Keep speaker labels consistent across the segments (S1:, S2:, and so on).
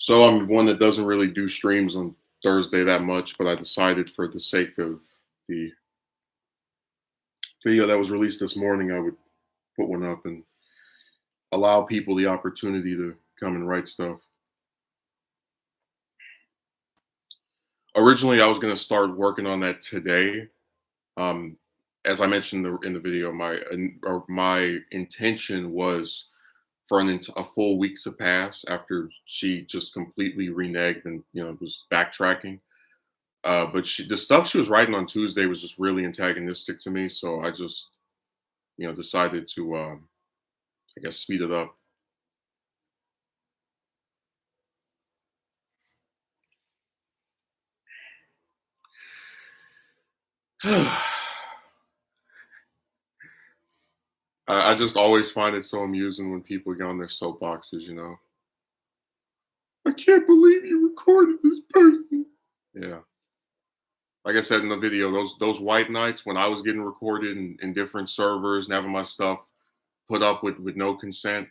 S1: So I'm one that doesn't really do streams on Thursday that much, but I decided for the sake of the video that was released this morning, I would put one up and allow people the opportunity to come and write stuff. Originally, I was going to start working on that today. Um, as I mentioned in the video, my intention was for a full week to pass after she just completely reneged and was backtracking. But the stuff she was writing on Tuesday was just really antagonistic to me, so I just decided to I guess speed it up. I just always find it so amusing when people get on their soapboxes. I can't believe you recorded this person. Yeah. Like I said in the video, those white nights when I was getting recorded in different servers and having my stuff put up with no consent,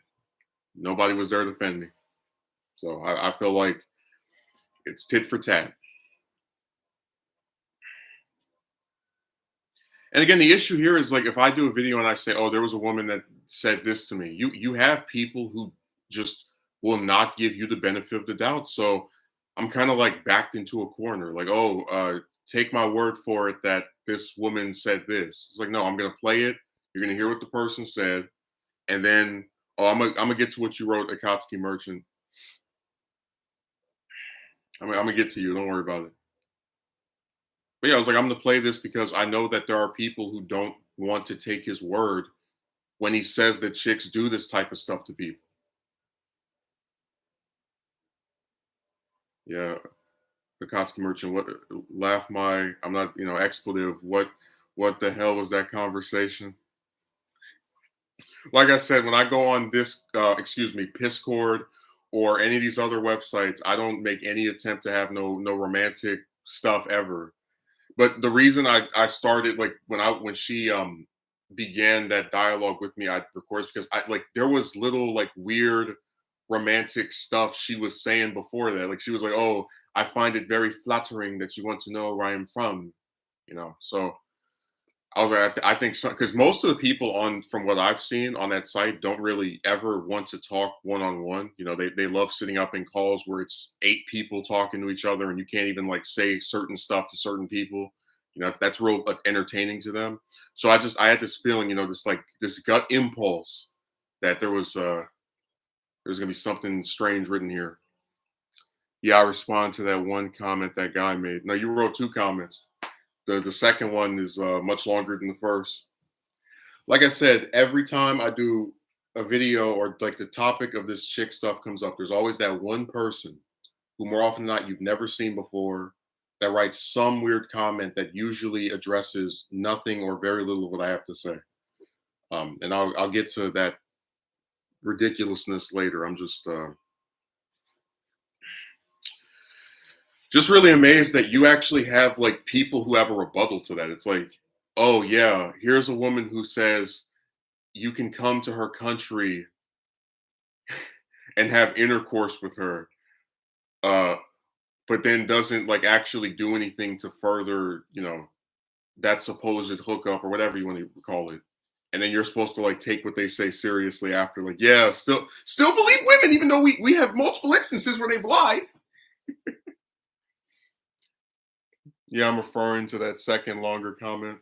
S1: nobody was there to defend me. So I feel like it's tit for tat. And again, the issue here is like if I do a video and I say, "Oh, there was a woman that said this to me," you have people who just will not give you the benefit of the doubt. So I'm kind of like backed into a corner, like, "Oh, take my word for it that this woman said this." It's like, no, I'm gonna play it. You're gonna hear what the person said, and then I'm gonna get to what you wrote, Akatsuki Merchant. I'm gonna get to you. Don't worry about it. But yeah, I was like, I'm gonna play this because I know that there are people who don't want to take his word when he says that chicks do this type of stuff to people. Yeah, Akatsuki Merchant, what laugh my I'm not, expletive. What the hell was that conversation? Like I said, when I go on this Piscord or any of these other websites, I don't make any attempt to have no romantic stuff ever. But the reason I started like when she began that dialogue with me, I record because I like there was little like weird romantic stuff she was saying before that. Like she was like, "Oh, I find it very flattering that you want to know where I am from," So I was like, I think so because most of the people on from what I've seen on that site don't really ever want to talk one on one. They love sitting up in calls where it's 8 people talking to each other and you can't even like say certain stuff to certain people. That's real entertaining to them. So I had this feeling, this like this gut impulse that there's gonna be something strange written here. Yeah, I respond to that one comment that guy made. No, you wrote 2 comments. The second one is much longer than the first. Like I said, every time I do a video or like the topic of this chick stuff comes up, there's always that one person who more often than not you've never seen before that writes some weird comment that usually addresses nothing or very little of what I have to say. And I'll get to that ridiculousness later. I'm just really amazed that you actually have like people who have a rebuttal to that. It's like, oh yeah, here's a woman who says you can come to her country and have intercourse with her, uh, but then doesn't like actually do anything to further, that supposed hookup or whatever you want to call it. And then you're supposed to like take what they say seriously after, like, yeah, still believe women, even though we have multiple instances where they've lied. Yeah, I'm referring to that second longer comment.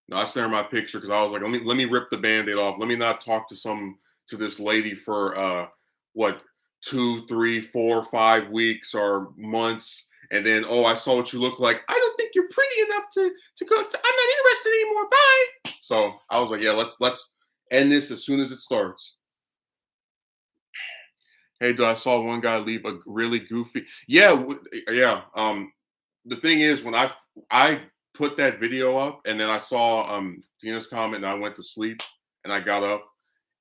S1: No, I sent her my picture because I was like, let me rip the band-aid off. Let me not talk to this lady for what 2, 3, 4, 5 weeks or months, and then I saw what you look like. I don't think you're pretty enough to go. I'm not interested anymore. Bye. So I was like, yeah, let's end this as soon as it starts. Hey, dude, I saw one guy leave a really goofy. Yeah, yeah. The thing is, when I put that video up, and then I saw Tina's comment, and I went to sleep, and I got up,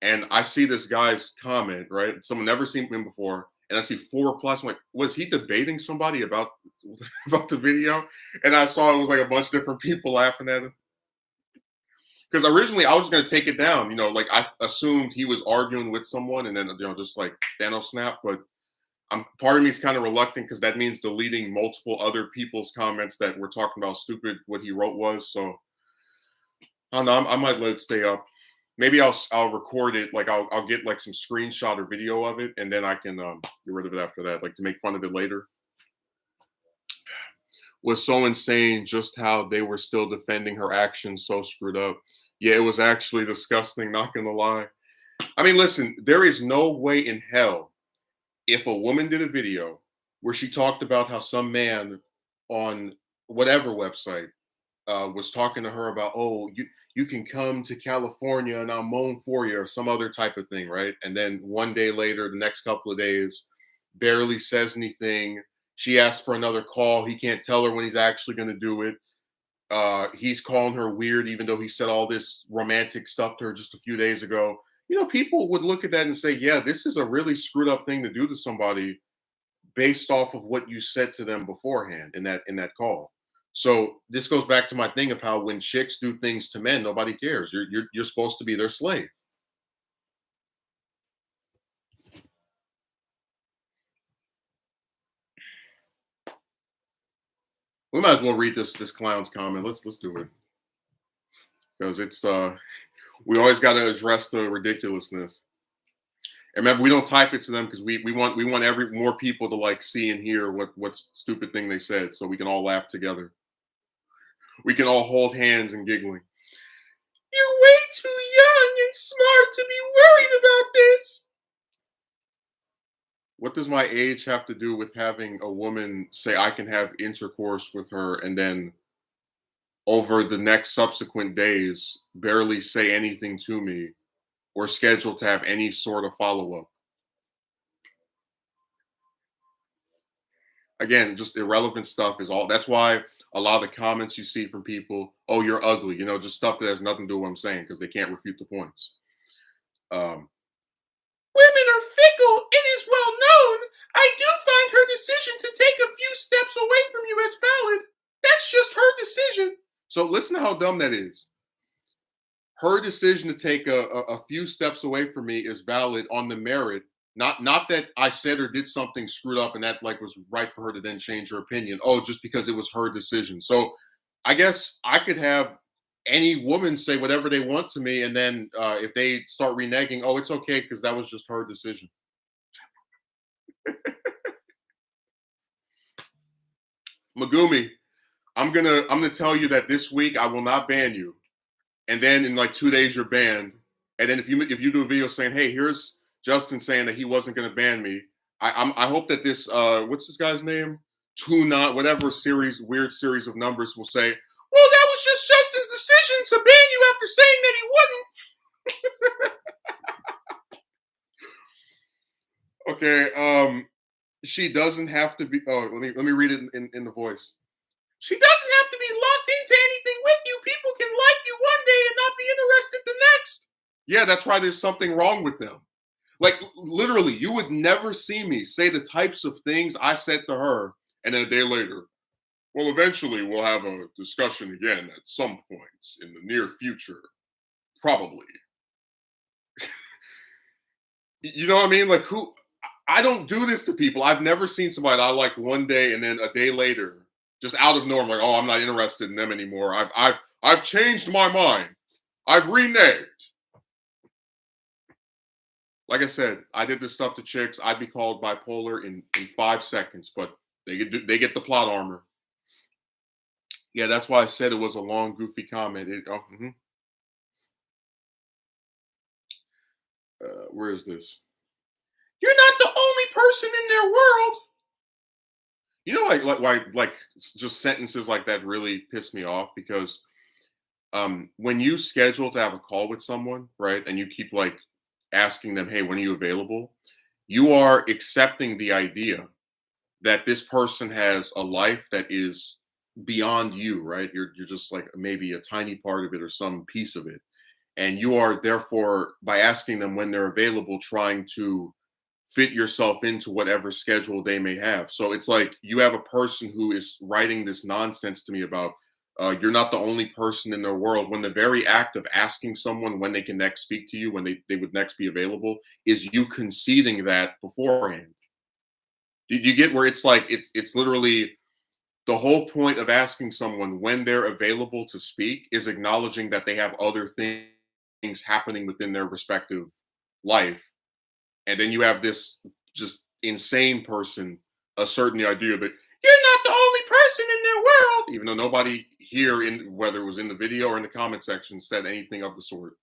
S1: and I see this guy's comment. Right, someone never seen him before, and I see 4 plus. I'm like, was he debating somebody about about the video? And I saw it was like a bunch of different people laughing at him. Because originally I was going to take it down. Like I assumed he was arguing with someone, and then just like Thanos snap. But part of me is kind of reluctant because that means deleting multiple other people's comments that were talking about stupid what he wrote was. So I don't know. I might let it stay up. Maybe I'll record it. Like I'll get like some screenshot or video of it, and then I can get rid of it after that. Like to make fun of it later. Was so insane just how they were still defending her actions so screwed up. Yeah, it was actually disgusting, not gonna lie. I mean, listen, there is no way in hell if a woman did a video where she talked about how some man on whatever website was talking to her about, oh, you can come to California and I'll moan for you or some other type of thing, right? And then one day later, the next couple of days, barely says anything. She asks for another call. He can't tell her when he's actually going to do it. He's calling her weird, even though he said all this romantic stuff to her just a few days ago. People would look at that and say, yeah, this is a really screwed up thing to do to somebody based off of what you said to them beforehand in that call. So this goes back to my thing of how when chicks do things to men, nobody cares. You're supposed to be their slave. We might as well read this clown's comment. Let's do it because it's we always got to address the ridiculousness. And remember, we don't type it to them because we want every more people to like see and hear what stupid thing they said, so we can all laugh together. We can all hold hands and giggling. You're way too young and smart to be worried about this. What does my age have to do with having a woman say I can have intercourse with her and then over the next subsequent days barely say anything to me or schedule to have any sort of follow-up? Again, just irrelevant stuff is all. That's why a lot of the comments you see from people, oh, you're ugly, just stuff that has nothing to do with what I'm saying because they can't refute the points. Women are fickle. It is well known. I do find her decision to take a few steps away from you as valid. That's just her decision. So listen to how dumb that is. Her decision to take a few steps away from me is valid on the merit, not that I said or did something screwed up and that like was right for her to then change her opinion. Oh, just because it was her decision. So I guess I could have any woman say whatever they want to me, and then if they start reneging, oh, it's okay because that was just her decision. Megumi, I'm gonna tell you that this week I will not ban you, and then in like 2 days you're banned, and then if you do a video saying, hey, here's Justin saying that he wasn't gonna ban me, I hope that this what's this guy's name, whatever weird series of numbers will say, well, that was just Justin's decision to ban you after saying that he wouldn't. Okay, she doesn't have to be. Oh, let me read it in the voice. She doesn't have to be locked into anything with you. People can like you one day and not be interested the next. Yeah, that's why there's something wrong with them. Like literally, you would never see me say the types of things I said to her, and then a day later, well, eventually we'll have a discussion again at some point in the near future, probably. You know what I mean? Like who? I don't do this to people. I've never seen somebody I like one day and then a day later, just out of norm, like, oh, I'm not interested in them anymore. I've changed my mind. I've reneged. Like I said, I did this stuff to chicks. I'd be called bipolar in 5 seconds, but they get the plot armor. Yeah, that's why I said it was a long, goofy comment. Where is this? You're not the only person in their world. You know, like just sentences like that really piss me off because when you schedule to have a call with someone, right, and you keep like asking them, hey, when are you available? You are accepting the idea that this person has a life that is beyond you, right? You're just like maybe a tiny part of it or some piece of it. And you are therefore, by asking them when they're available, trying to fit yourself into whatever schedule they may have. So it's like you have a person who is writing this nonsense to me about You're not the only person in their world. When the very act of asking someone when they can next speak to you, when they would next be available, is you conceding that beforehand. You get where it's like it's literally the whole point of asking someone when they're available to speak is acknowledging that they have other things happening within their respective life. And then you have this just insane person asserting the idea that you're not the only person in their world, even though nobody here, in whether it was in the video or in the comment section, said anything of the sort.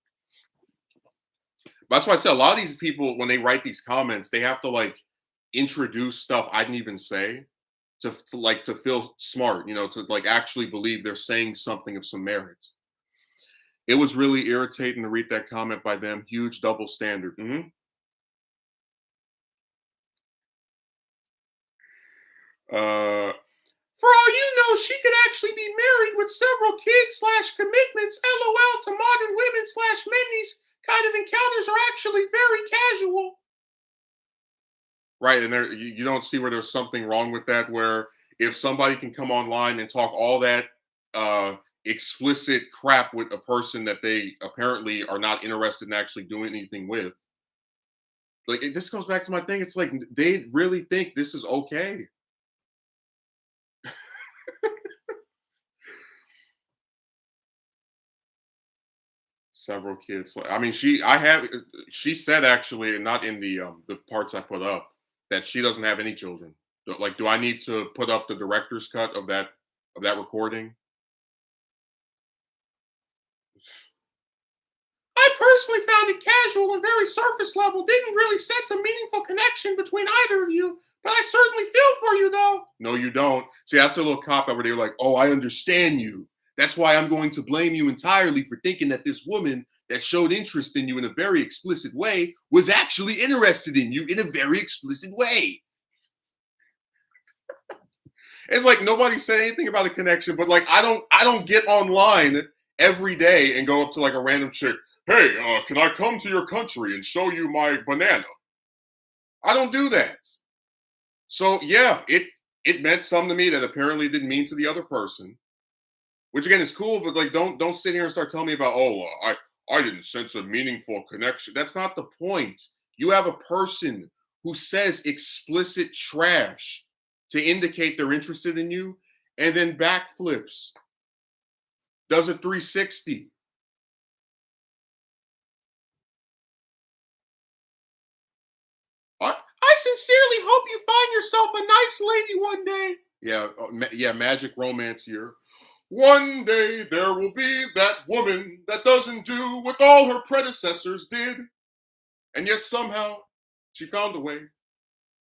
S1: That's why I said a lot of these people, when they write these comments, they have to like introduce stuff I didn't even say to feel smart, to like actually believe they're saying something of some merit. It was really irritating to read that comment by them. Huge double standard. Uh, for all you know, she could actually be married with several kids slash commitments. LOL to modern women slash men. These kind of encounters are actually very casual. Right, and there you don't see where there's something wrong with that. Where if somebody can come online and talk all that uh, explicit crap with a person that they apparently are not interested in actually doing anything with, like this goes back to my thing. It's like they really think this is okay. Several kids. I mean, she said actually, not in the parts I put up, that she doesn't have any children. Like, do I need to put up the director's cut of that recording? I personally found it casual and very surface level. Didn't really sense a meaningful connection between either of you. But I certainly feel for you, though. No, you don't. See, that's a little cop out where they're like, "Oh, I understand you. That's why I'm going to blame you entirely for thinking that this woman that showed interest in you in a very explicit way was actually interested in you in a very explicit way." It's like nobody said anything about a connection, but like I don't get online every day and go up to like a random chick. Hey, can I come to your country and show you my banana? I don't do that. So yeah, it meant something to me that apparently didn't mean to the other person. Which again is cool, but like don't sit here and start telling me about I didn't sense a meaningful connection. That's not the point. You have a person who says explicit trash to indicate they're interested in you, and then backflips, does a 360. I sincerely hope you find yourself a nice lady one day. Yeah, yeah, magic romance here. One day there will be that woman that doesn't do what all her predecessors did, and yet somehow she found a way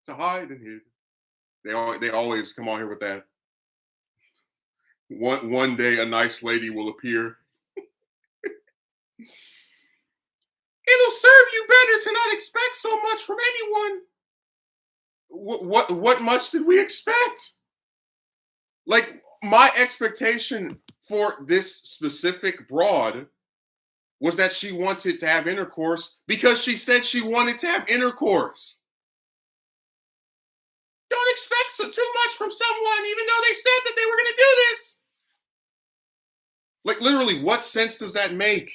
S1: to hide and hid. They always come on here with that. One day a nice lady will appear. It'll serve you better to not expect so much from anyone. What much did we expect? Like my expectation for this specific broad was that she wanted to have intercourse because she said she wanted to have intercourse. Don't expect too much from someone, even though they said that they were going to do this. Like literally, what sense does that make?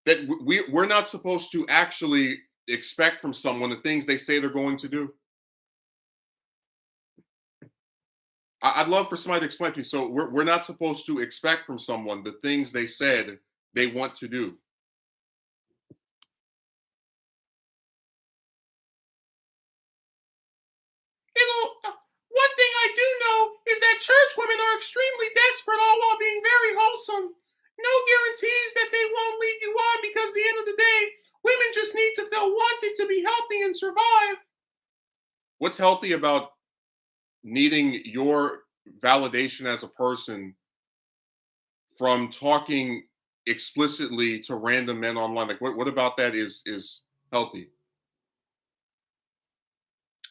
S1: That we're not supposed to actually expect from someone the things they say they're going to do. I'd love for somebody to explain to me. So we're not supposed to expect from someone the things they said they want to do. One thing I do know is that church women are extremely desperate, all while being very wholesome. No guarantees that they won't lead you on because at the end of the day, women just need to feel wanted to be healthy and survive. What's healthy about needing your validation as a person from talking explicitly to random men online? Like what about that is healthy?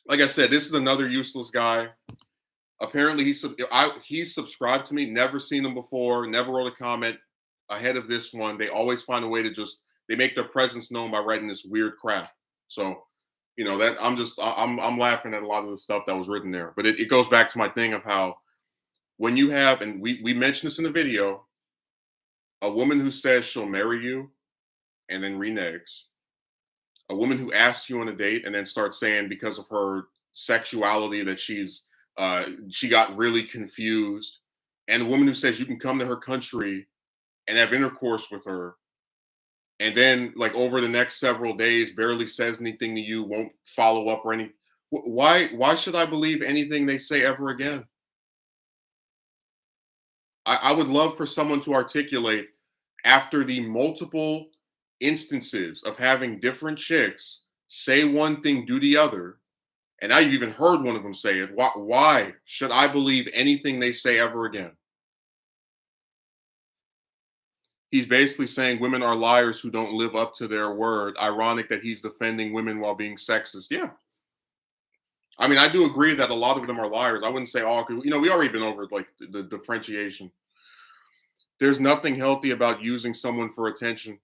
S1: Like I said, this is another useless guy. Apparently he's subscribed to me, never seen him before, never wrote a comment ahead of this one. They always find a way to they make their presence known by writing this weird crap. So that I'm laughing at a lot of the stuff that was written there. But it goes back to my thing of how when you have, and we mentioned this in the video, a woman who says she'll marry you and then reneges, a woman who asks you on a date and then starts saying because of her sexuality that she got really confused, and a woman who says you can come to her country and have intercourse with her, and then like over the next several days barely says anything to you, won't follow up or anything. Why should I believe anything they say ever again? I would love for someone to articulate, after the multiple instances of having different chicks say one thing, do the other, and I've even heard one of them say it. Why should I believe anything they say ever again? He's basically saying women are liars who don't live up to their word. Ironic that he's defending women while being sexist. Yeah. I mean, I do agree that a lot of them are liars. I wouldn't say all, because, we already been over like the differentiation. There's nothing healthy about using someone for attention.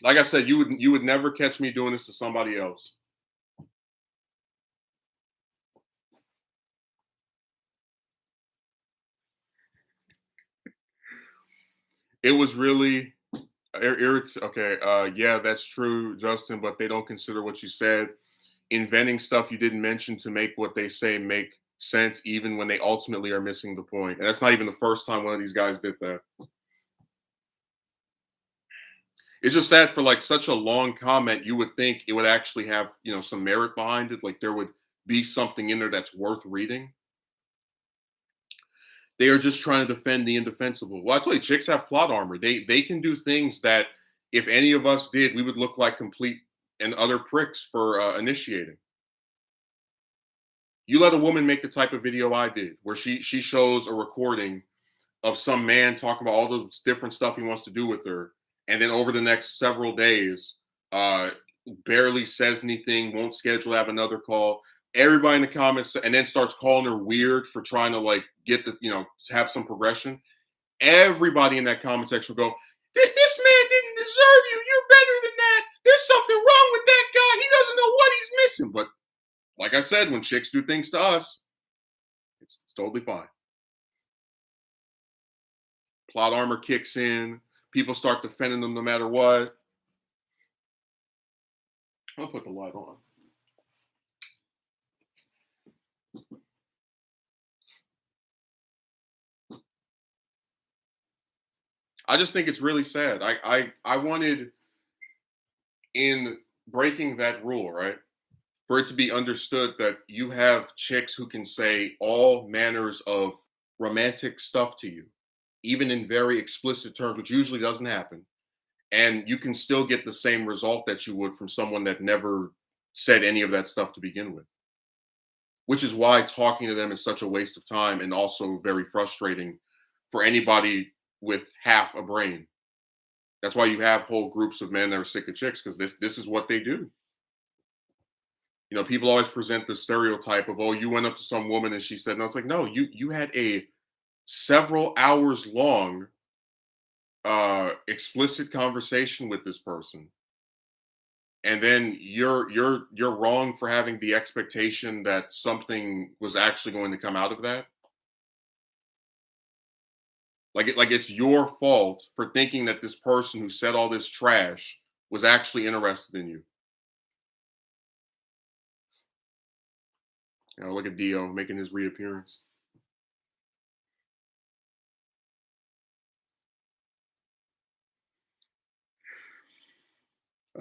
S1: Like I said, you would never catch me doing this to somebody else. It was really okay. Yeah, that's true, Justin. But they don't consider what you said. Inventing stuff you didn't mention to make what they say make sense, even when they ultimately are missing the point. And that's not even the first time one of these guys did that. It's just sad for like such a long comment. You would think it would actually have some merit behind it. Like there would be something in there that's worth reading. They are just trying to defend the indefensible. Well, I told you, chicks have plot armor. They can do things that if any of us did, we would look like complete and utter pricks for initiating. You let a woman make the type of video I did, where she shows a recording of some man talking about all the different stuff he wants to do with her, and then over the next several days, uh, barely says anything, won't schedule to have another call. Everybody in the comments, and then starts calling her weird for trying to like get have some progression. Everybody in that comment section will go, "This man didn't deserve you. You're better than that. There's something wrong with that guy. He doesn't know what he's missing." But like I said, when chicks do things to us, it's totally fine. Plot armor kicks in. People start defending them no matter what. I'll put the light on. I just think it's really sad. I wanted, in breaking that rule, right, for it to be understood that you have chicks who can say all manners of romantic stuff to you, even in very explicit terms, which usually doesn't happen. And you can still get the same result that you would from someone that never said any of that stuff to begin with. Which is why talking to them is such a waste of time and also very frustrating for anybody with half a brain. That's why you have whole groups of men that are sick of chicks, because this is what they do. People always present the stereotype of, oh, you went up to some woman and she said no. It's like, no, you had a several hours long explicit conversation with this person, and then you're wrong for having the expectation that something was actually going to come out of that. Like it's your fault for thinking that this person who said all this trash was actually interested in you. Look at Dio making his reappearance.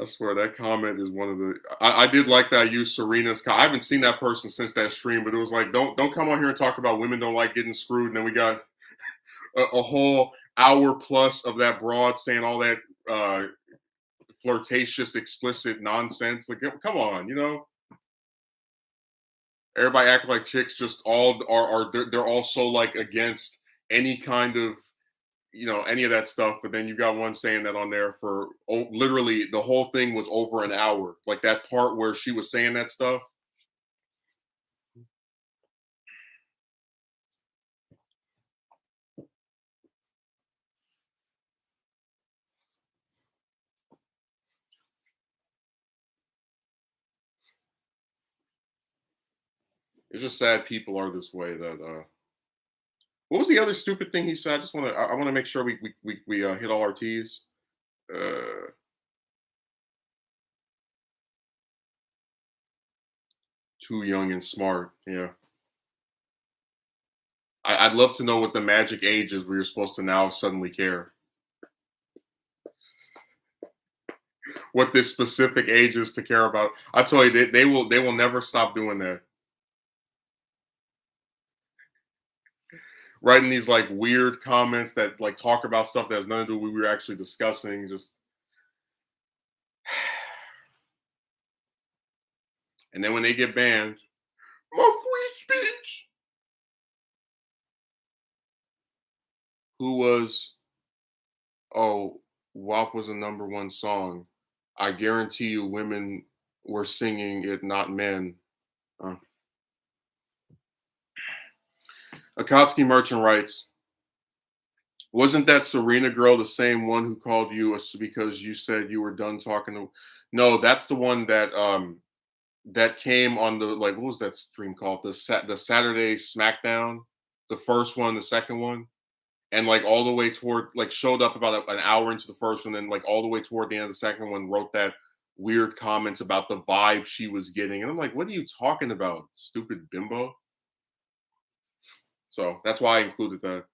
S1: I swear that comment is one of the. I did like that I used Serena's. I haven't seen that person since that stream, but it was like, don't come on here and talk about women don't like getting screwed. And then we got a whole hour plus of that broad saying all that flirtatious, explicit nonsense. Like, come on, everybody act like chicks just all are they're all so like against any kind of any of that stuff. But then you got one saying that on there for literally the whole thing was over an hour, like that part where she was saying that stuff. It's just sad people are this way. That what was the other stupid thing he said? I want to make sure we hit all our T's. Uh, too young and smart. Yeah. I'd love to know what the magic age is where you're supposed to now suddenly care. What this specific age is to care about. I tell you, they will never stop doing that. Writing these like weird comments that like talk about stuff that has nothing to do with what we were actually discussing. Just and then when they get banned, my free speech. Who was oh WAP was a number one song. I guarantee you, women were singing it, not men. Uh, Akatsuki Merchant writes, wasn't that Serena girl the same one who called you because you said you were done talking to? No, that's the one that came on the like what was that stream called? The Saturday SmackDown, the first one, the second one, and like all the way toward like showed up about an hour into the first one, and like all the way toward the end of the second one, wrote that weird comments about the vibe she was getting, and I'm like, what are you talking about, stupid bimbo? So that's why I included that.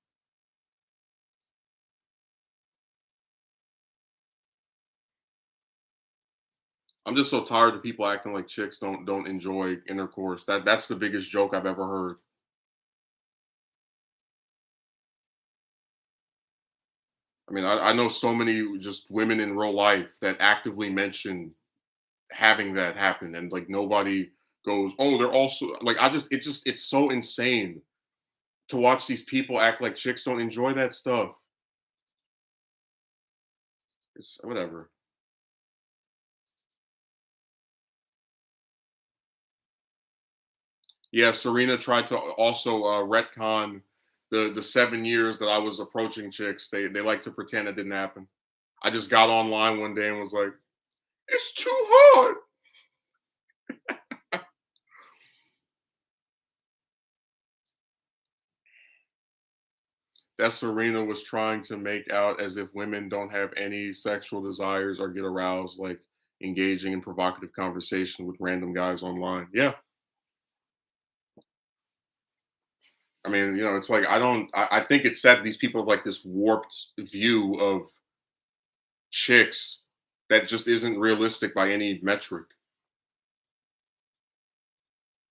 S1: I'm just so tired of people acting like chicks don't enjoy intercourse. That's the biggest joke I've ever heard. I mean, I know so many just women in real life that actively mention having that happen, and like nobody goes, "Oh, they're also like." It's so insane to watch these people act like chicks don't enjoy that stuff. It's whatever. Yeah, Serena tried to also retcon the 7 years that I was approaching chicks. They like to pretend it didn't happen. I just got online one day and was like, "It's too hard." That Serena was trying to make out as if women don't have any sexual desires or get aroused, like engaging in provocative conversation with random guys online. Yeah, I mean, it's like I don't. I think it's sad these people have like this warped view of chicks that just isn't realistic by any metric.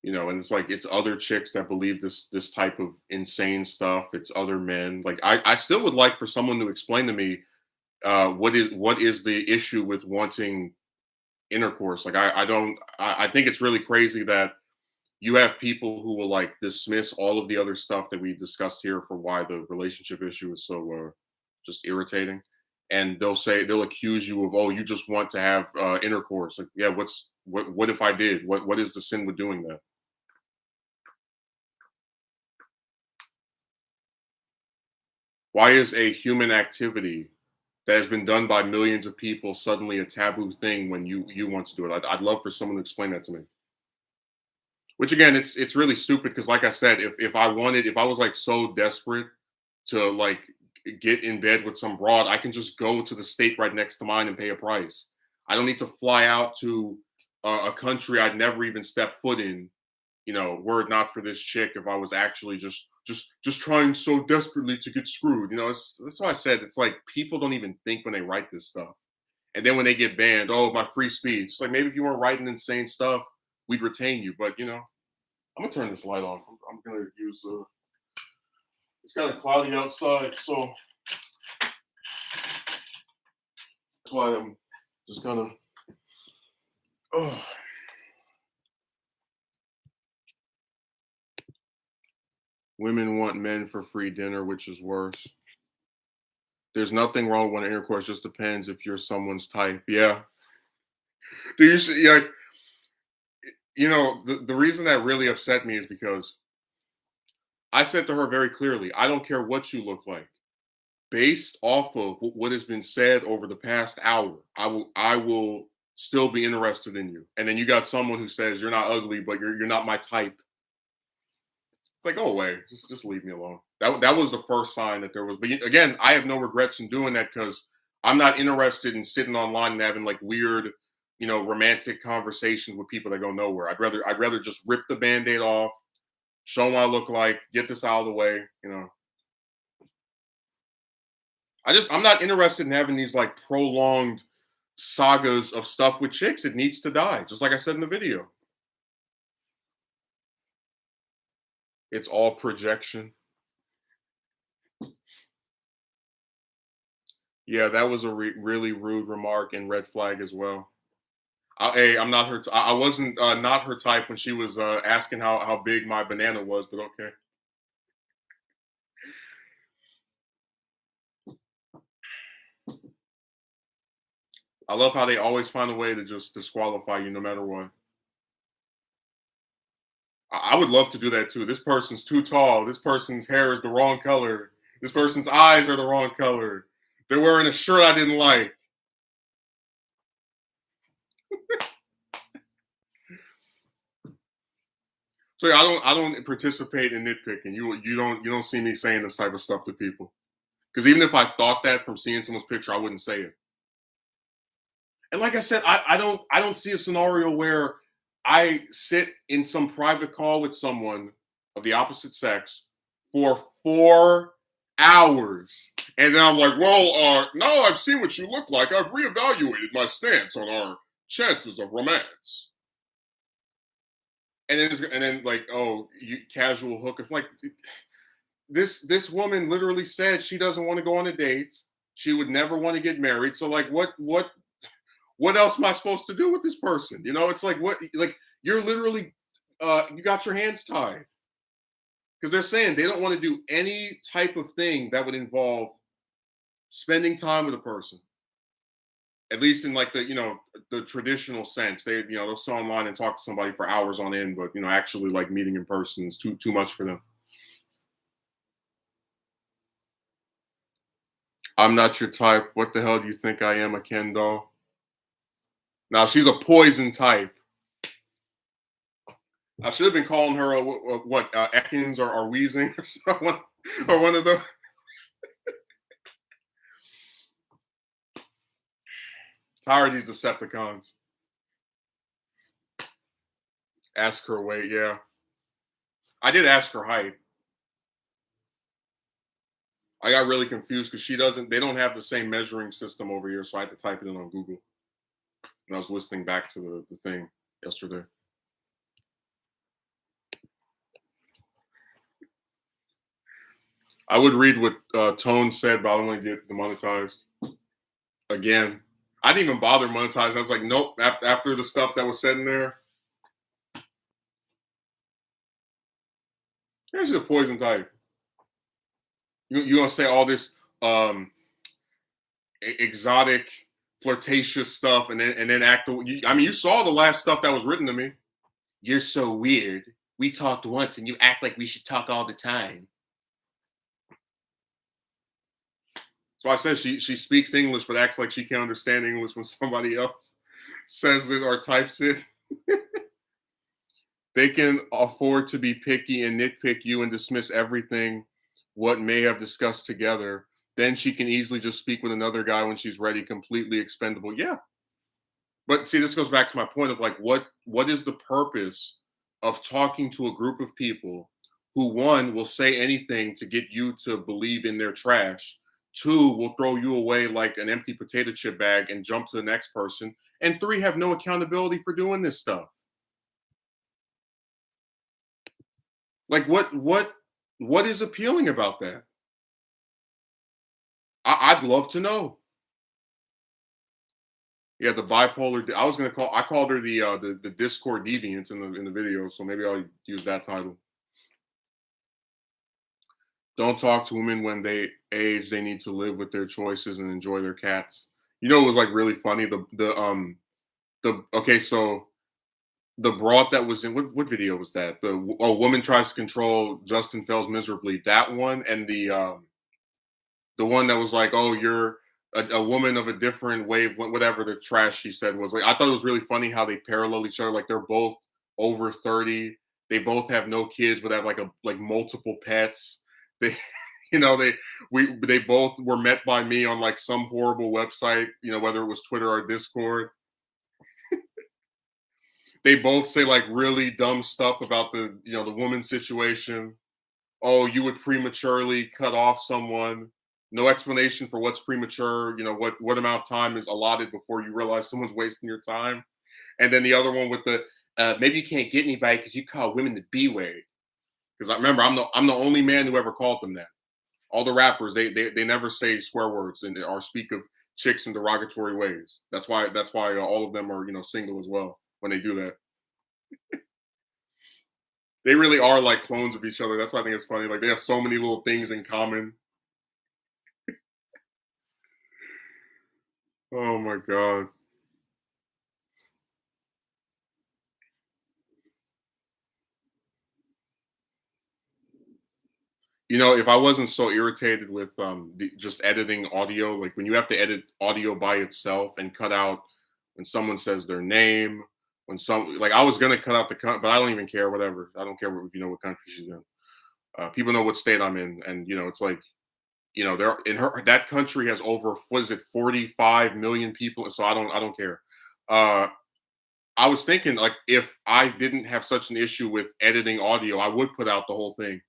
S1: And it's like it's other chicks that believe this type of insane stuff. It's other men. Like I still would like for someone to explain to me what is the issue with wanting intercourse. Like I don't. I think it's really crazy that you have people who will like dismiss all of the other stuff that we discussed here for why the relationship issue is so just irritating, and they'll accuse you of, oh, you just want to have intercourse. Like, yeah, what if I did? What is the sin with doing that? Why is a human activity that has been done by millions of people suddenly a taboo thing when you want to do it? I'd love for someone to explain that to me. Which again, it's really stupid because, like I said, if I was like so desperate to like get in bed with some broad, I can just go to the state right next to mine and pay a price. I don't need to fly out to a country I'd never even stepped foot in. Were it not for this chick, if I was actually just trying so desperately to get screwed. That's why I said it's like people don't even think when they write this stuff, and then when they get banned, oh, my free speech. It's like maybe if you weren't writing insane stuff, we'd retain you. But I'm gonna turn this light off. I'm gonna use. It's kind of cloudy outside, so that's why I'm just gonna. Oh. Women want men for free dinner, which is worse. There's nothing wrong with intercourse. Just depends if you're someone's type. Yeah. Do you see? Yeah. The reason that really upset me is because I said to her very clearly, I don't care what you look like. Based off of what has been said over the past hour, I will still be interested in you. And then you got someone who says you're not ugly, but you're not my type. It's like, go away. Just leave me alone. That was the first sign that there was. But again, I have no regrets in doing that because I'm not interested in sitting online and having like weird, romantic conversations with people that go nowhere. I'd rather just rip the band-aid off, show them what I look like, get this out of the way. I'm not interested in having these like prolonged sagas of stuff with chicks. It needs to die. Just like I said in the video. It's all projection. Yeah, that was a really rude remark and red flag as well. Hey, I'm not her. I wasn't not her type when she was asking how big my banana was, but okay. I love how they always find a way to just disqualify you no matter what. I would love to do that too. This person's too tall. This person's hair is the wrong color. This person's eyes are the wrong color. They're wearing a shirt I didn't like. So yeah, I don't participate in nitpicking. You don't see me saying this type of stuff to people. Because even if I thought that from seeing someone's picture, I wouldn't say it. And like I said, I don't see a scenario where I sit in some private call with someone of the opposite sex for 4 hours. And then I'm like, well, now I've seen what you look like. I've reevaluated my stance on our chances of romance. And then like, oh, you casual hook. Like this woman literally said she doesn't want to go on a date. She would never want to get married. So like, what else am I supposed to do with this person? It's like you're literally you got your hands tied because they're saying they don't want to do any type of thing that would involve spending time with a person, at least in like the traditional sense. They'll sit online and talk to somebody for hours on end, but actually like meeting in person is too much for them. I'm not your type. What the hell do you think I am, a Ken doll? Now she's a poison type. I should have been calling her what Ekans or Wheezing or someone or one of those. Tired of these Decepticons. Ask her weight, yeah. I did ask her height. I got really confused because they don't have the same measuring system over here, so I had to type it in on Google. And I was listening back to the thing yesterday. I would read what Tone said, but I don't want to get demonetized. Again, I didn't even bother monetizing. I was like, nope. After the stuff that was said in there, she's a poison type. You gonna say all this exotic, flirtatious stuff, and then act. You saw the last stuff that was written to me. You're so weird. We talked once, and you act like we should talk all the time. So I said she speaks English, but acts like she can't understand English when somebody else says it or types it. They can afford to be picky and nitpick you and dismiss everything what may have discussed together. Then she can easily just speak with another guy when she's ready, completely expendable. Yeah. But see, this goes back to my point of like, what is the purpose of talking to a group of people who, one, will say anything to get you to believe in their trash, two, will throw you away like an empty potato chip bag and jump to the next person, and three, have no accountability for doing this stuff. Like what is appealing about that? I'd love to know. Yeah, the bipolar. I called her the Discord deviant in the video, so maybe I'll use that title. Don't talk to women when they age. They need to live with their choices and enjoy their cats. It was like really funny. So the broad that was in what video was that? Woman tries to control Justin fails miserably. That one, and the one that was like, oh, you're a woman of a different wave, whatever the trash she said was. Like, I thought it was really funny how they parallel each other. Like they're both over 30 They both have no kids, but have like multiple pets. They, you know, they both were met by me on like some horrible website, you know, whether it was Twitter or Discord. They both say like really dumb stuff about the woman situation. Oh, you would prematurely cut off someone. No explanation for what's premature. You know what amount of time is allotted before you realize someone's wasting your time. And then the other one with the maybe you can't get anybody because you call women the B word. Because I remember I'm the only man who ever called them that. All the rappers they never say swear words and or speak of chicks in derogatory ways. That's why all of them are single as well when they do that. They really are like clones of each other. That's why I think it's funny. Like they have so many little things in common. Oh my god. If I wasn't so irritated with just editing audio, like when you have to edit audio by itself and cut out when someone says their name, when some like I was gonna cut out but I don't even care. Whatever, I don't care if you know what country she's in. People know what state I'm in, and it's like there in her that country has over what is it 45 million people, so I don't care. Uh, I was thinking like if I didn't have such an issue with editing audio, I would put out the whole thing.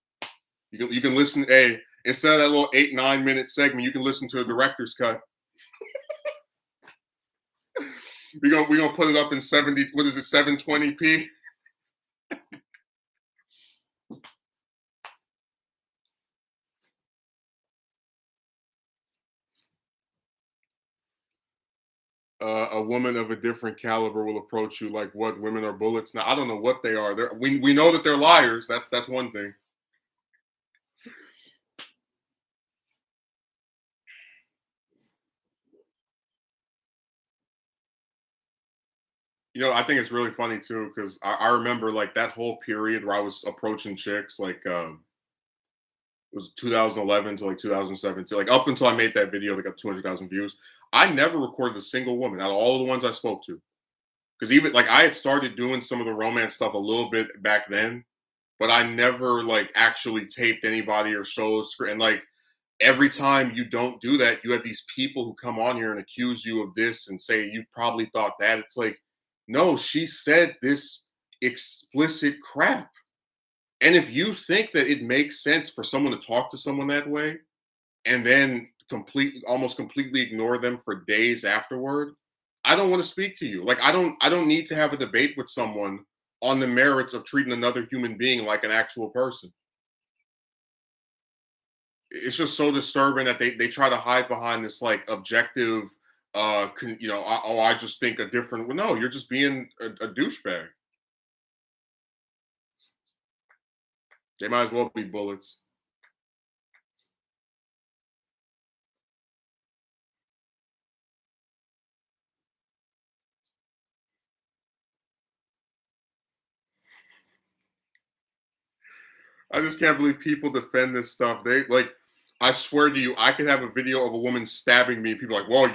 S1: You can listen. Hey, instead of that little 8-9 minute segment, you can listen to a director's cut. We gonna put it up in 70. What is it? 720p. A woman of a different caliber will approach you like what? Women are bullets. Now I don't know what they are. We know that they're liars. That's one thing. I think it's really funny too because I remember like that whole period where I was approaching chicks like it was 2011 to like 2017, like up until I made that video that got 200,000 views. I never recorded a single woman out of all the ones I spoke to. Because even like I had started doing some of the romance stuff a little bit back then, but I never like actually taped anybody or showed script. And like every time you don't do that, you have these people who come on here and accuse you of this and say you probably thought that. It's like, no, she said this explicit crap. And if you think that it makes sense for someone to talk to someone that way and then almost completely ignore them for days afterward, I don't want to speak to you. Like I don't need to have a debate with someone on the merits of treating another human being like an actual person. It's just so disturbing that they try to hide behind this like objective I just think a different well, no, you're just being a douchebag. They might as well be bullets. I just can't believe people defend this stuff. They like, I swear to you, I could have a video of a woman stabbing me. People are like, well,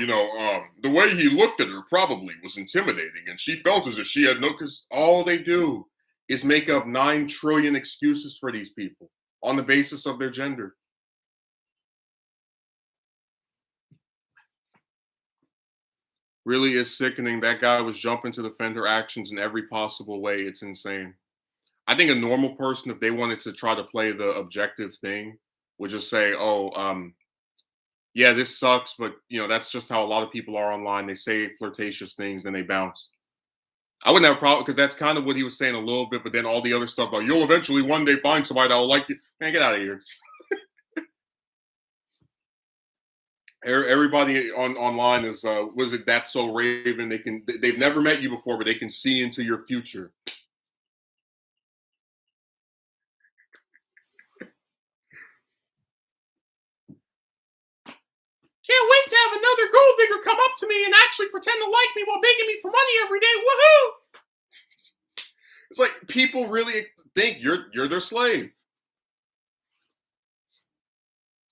S1: the way he looked at her probably was intimidating, and she felt as if she had no. Because all they do is make up 9 trillion excuses for these people on the basis of their gender. Really is sickening. That guy was jumping to defend her actions in every possible way. It's insane. I think a normal person, if they wanted to try to play the objective thing, would just say, "Oh, yeah, this sucks," but that's just how a lot of people are online. They say flirtatious things, then they bounce. I wouldn't have a problem because that's kind of what he was saying a little bit, but then all the other stuff about you'll eventually one day find somebody that will like you. Man, get out of here. Everybody online is was it that's so Raven? They've never met you before, but they can see into your future. Can't wait to have another gold digger come up to me and actually pretend to like me while begging me for money every day. Woohoo! It's like people really think you're their slave.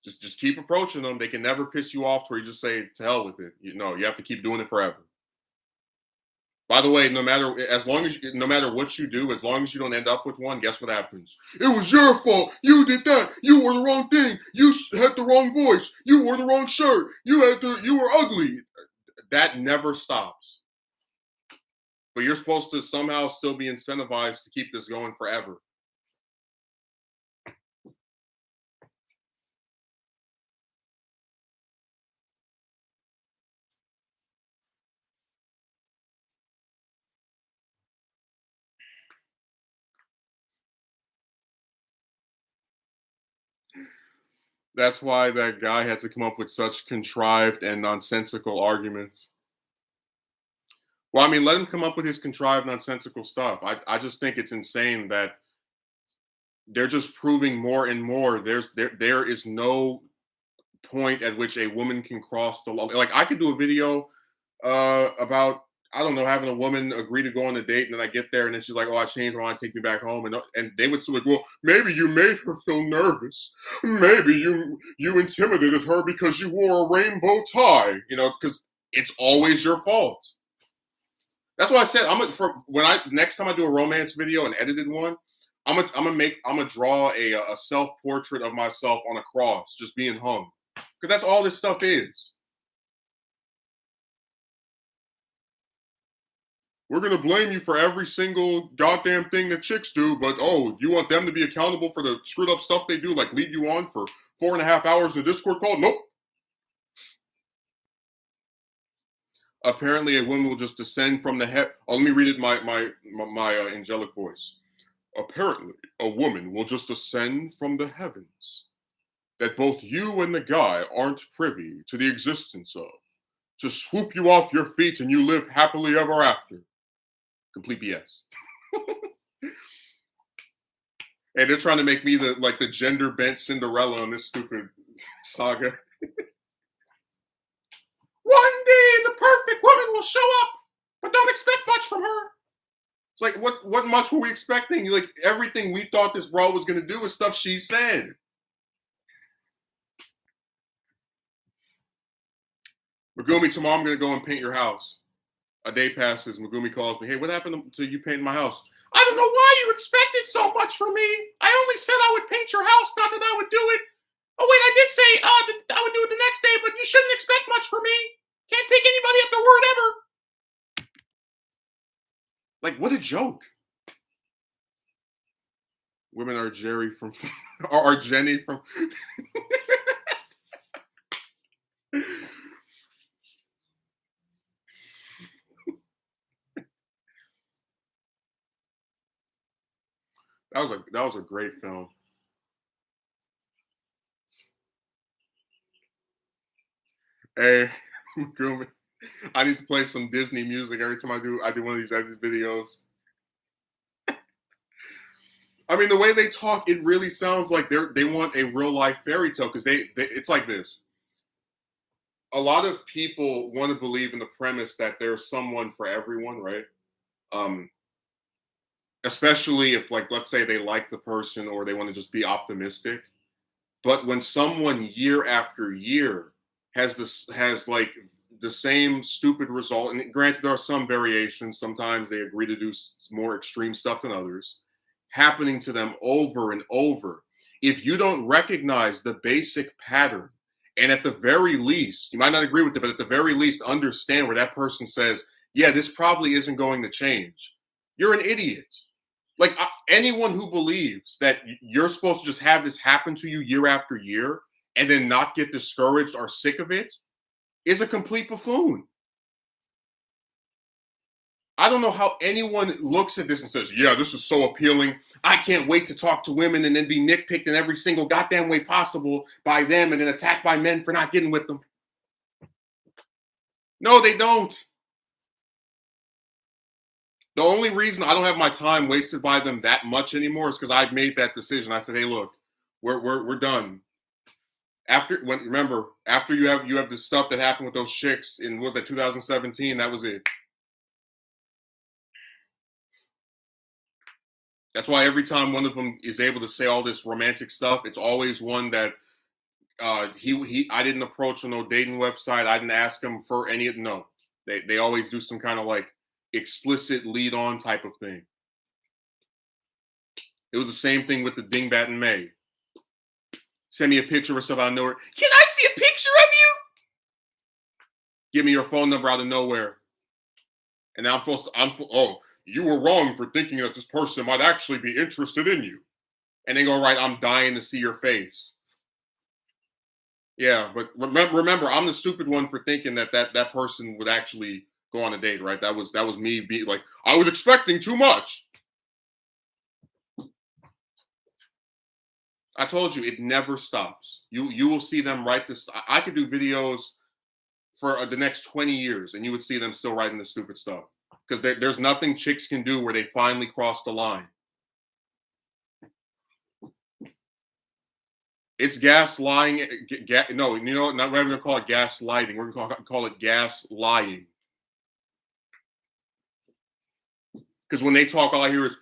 S1: Just keep approaching them. They can never piss you off to where you just say to hell with it. You have to keep doing it forever. By the way, no matter what you do, as long as you don't end up with one, guess what happens? It was your fault. You did that. You wore the wrong thing. You had the wrong voice. You wore the wrong shirt. You were ugly. That never stops. But you're supposed to somehow still be incentivized to keep this going forever. That's why that guy had to come up with such contrived and nonsensical arguments. Well, I mean, let him come up with his contrived nonsensical stuff. I just think it's insane that they're just proving more and more there is no point at which a woman can cross the line. Like I could do a video about, I don't know, having a woman agree to go on a date, and then I get there, and then she's like, "Oh, I changed my mind, take me back home," and they would say, like, "Well, maybe you made her feel nervous. Maybe you intimidated her because you wore a rainbow tie. You know, because it's always your fault." That's why I said next time I do a romance video, an edited one, I'm gonna draw a self portrait of myself on a cross, just being hung, because that's all this stuff is. We're gonna blame you for every single goddamn thing that chicks do, but oh, you want them to be accountable for the screwed up stuff they do, like lead you on for 4.5 hours in a Discord call? Nope. Apparently, a woman will just descend from the head. Oh, let me read it my angelic voice. Apparently, a woman will just ascend from the heavens that both you and the guy aren't privy to the existence of, to swoop you off your feet and you live happily ever after. Complete BS. And they're trying to make me the gender bent Cinderella on this stupid saga. One day the perfect woman will show up, but don't expect much from her. It's like, what much were we expecting? Like, everything we thought this bro was gonna do was stuff she said. Megumi, tomorrow I'm gonna go and paint your house. A day passes, Megumi calls me, "Hey, what happened to you painting my house?" "I don't know why you expected so much from me. I only said I would paint your house, not that I would do it. Oh wait, I did say I would do it the next day, but you shouldn't expect much from me. Can't take anybody at their word ever." Like, what a joke. Women are Jerry from or Jenny from that was a great film. Hey, Megumi, I need to play some Disney music every time I do one of these edit videos. I mean, the way they talk, it really sounds like they want a real life fairy tale, because it's like this. A lot of people want to believe in the premise that there's someone for everyone, right? Um, Especially if, like, let's say they like the person or they want to just be optimistic. But when someone year after year has like the same stupid result, and granted there are some variations, sometimes they agree to do more extreme stuff than others, happening to them over and over. If you don't recognize the basic pattern, and at the very least, you might not agree with it, but at the very least, understand where that person says, "Yeah, this probably isn't going to change," you're an idiot. Like, anyone who believes that you're supposed to just have this happen to you year after year and then not get discouraged or sick of it is a complete buffoon. I don't know how anyone looks at this and says, "Yeah, this is so appealing. I can't wait to talk to women and then be nitpicked in every single goddamn way possible by them and then attacked by men for not getting with them." No, they don't. The only reason I don't have my time wasted by them that much anymore is because I've made that decision. I said, "Hey, look, we're done." After you have the stuff that happened with those chicks in, was that 2017? That was it. That's why every time one of them is able to say all this romantic stuff, it's always one that he I didn't approach on no dating website. I didn't ask him for any. No, they always do some kind of like explicit lead on type of thing. It was the same thing with the Dingbat in May. Send me a picture of stuff out of nowhere. Can I see a picture of you? Give me your phone number out of nowhere. And now oh, you were wrong for thinking that this person might actually be interested in you. And then go, right, I'm dying to see your face. Yeah, but remember, I'm the stupid one for thinking that person would actually go on a date, right? That was me being like, I was expecting too much. I told you, it never stops. You will see them write this. I could do videos for the next 20 years, and you would see them still writing this stupid stuff because there's nothing chicks can do where they finally cross the line. It's gas lying. No, you know what? Not we're gonna call it gaslighting. We're gonna call it gas lying. Because when they talk, all I hear is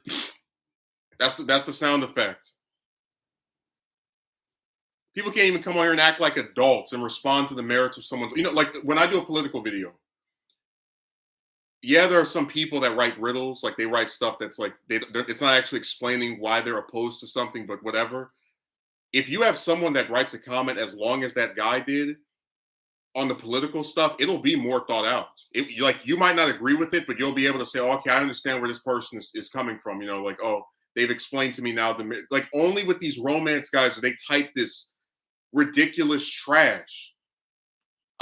S1: that's the sound effect. People can't even come on here and act like adults and respond to the merits of someone's. You know, like when I do a political video. Yeah, there are some people that write riddles, like they write stuff that's like it's not actually explaining why they're opposed to something, but whatever. If you have someone that writes a comment as long as that guy did on the political stuff, it'll be more thought out. Like you might not agree with it, but you'll be able to say, oh, okay, I understand where this person is coming from. You know, like, oh, they've explained to me now. Like only with these romance guys, they type this ridiculous trash.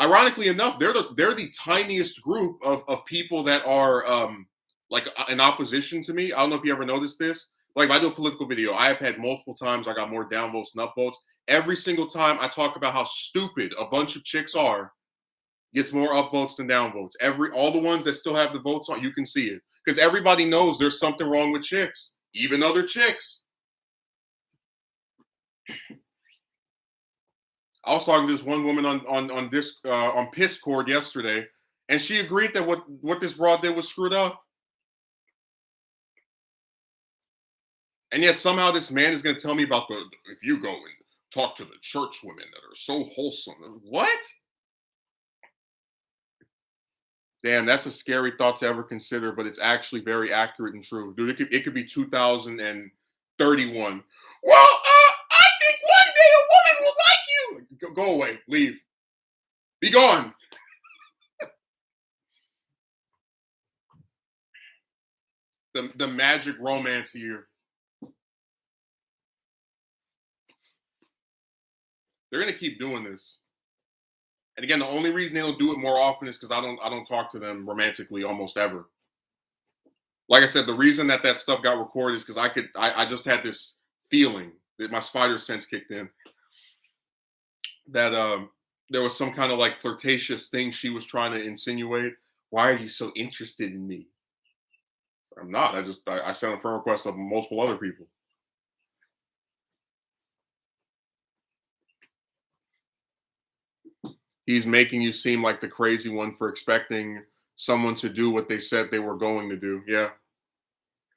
S1: Ironically enough, they're the tiniest group of people that are like in opposition to me. I don't know if you ever noticed this. Like if I do a political video, I have had multiple times I got more downvotes than upvotes. Every single time I talk about how stupid a bunch of chicks are, gets more upvotes than downvotes. All the ones that still have the votes on, you can see it. Because everybody knows there's something wrong with chicks, even other chicks. I was talking to this one woman on Piscord yesterday, and she agreed that what this broad did was screwed up. And yet somehow this man is going to tell me about if you go and talk to the church women that are so wholesome. What? Damn, that's a scary thought to ever consider, but it's actually very accurate and true. Dude, it could be 2031. Well, I think one day a woman will like you. Go away, leave, be gone. The magic romance year. They're gonna keep doing this. And again, the only reason they don't do it more often is because I don't talk to them romantically almost ever. Like I said, the reason that stuff got recorded is because I just had this feeling that my spider sense kicked in that there was some kind of like flirtatious thing she was trying to insinuate. Why are you so interested in me? I'm not. I sent a friend request of multiple other people. He's making you seem like the crazy one for expecting someone to do what they said they were going to do. Yeah.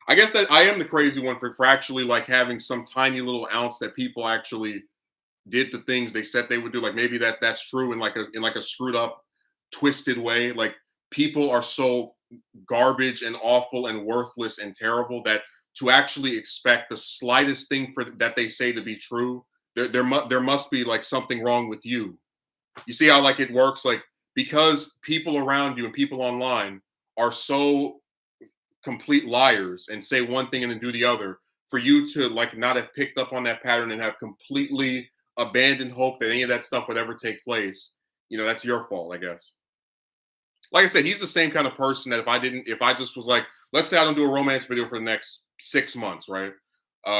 S1: I guess that I am the crazy one for actually like having some tiny little ounce that people actually did the things they said they would do. Like maybe that's true in like a screwed up, twisted way. Like people are so garbage and awful and worthless and terrible that to actually expect the slightest thing that they say to be true, there must be like something wrong with you. You see how like it works? Like because people around you and people online are so complete liars and say one thing and then do the other, for you to like not have picked up on that pattern and have completely abandoned hope that any of that stuff would ever take place, you know, that's your fault, I guess. Like I said, he's the same kind of person that if I just was like, let's say I don't do a romance video for the next 6 months, right?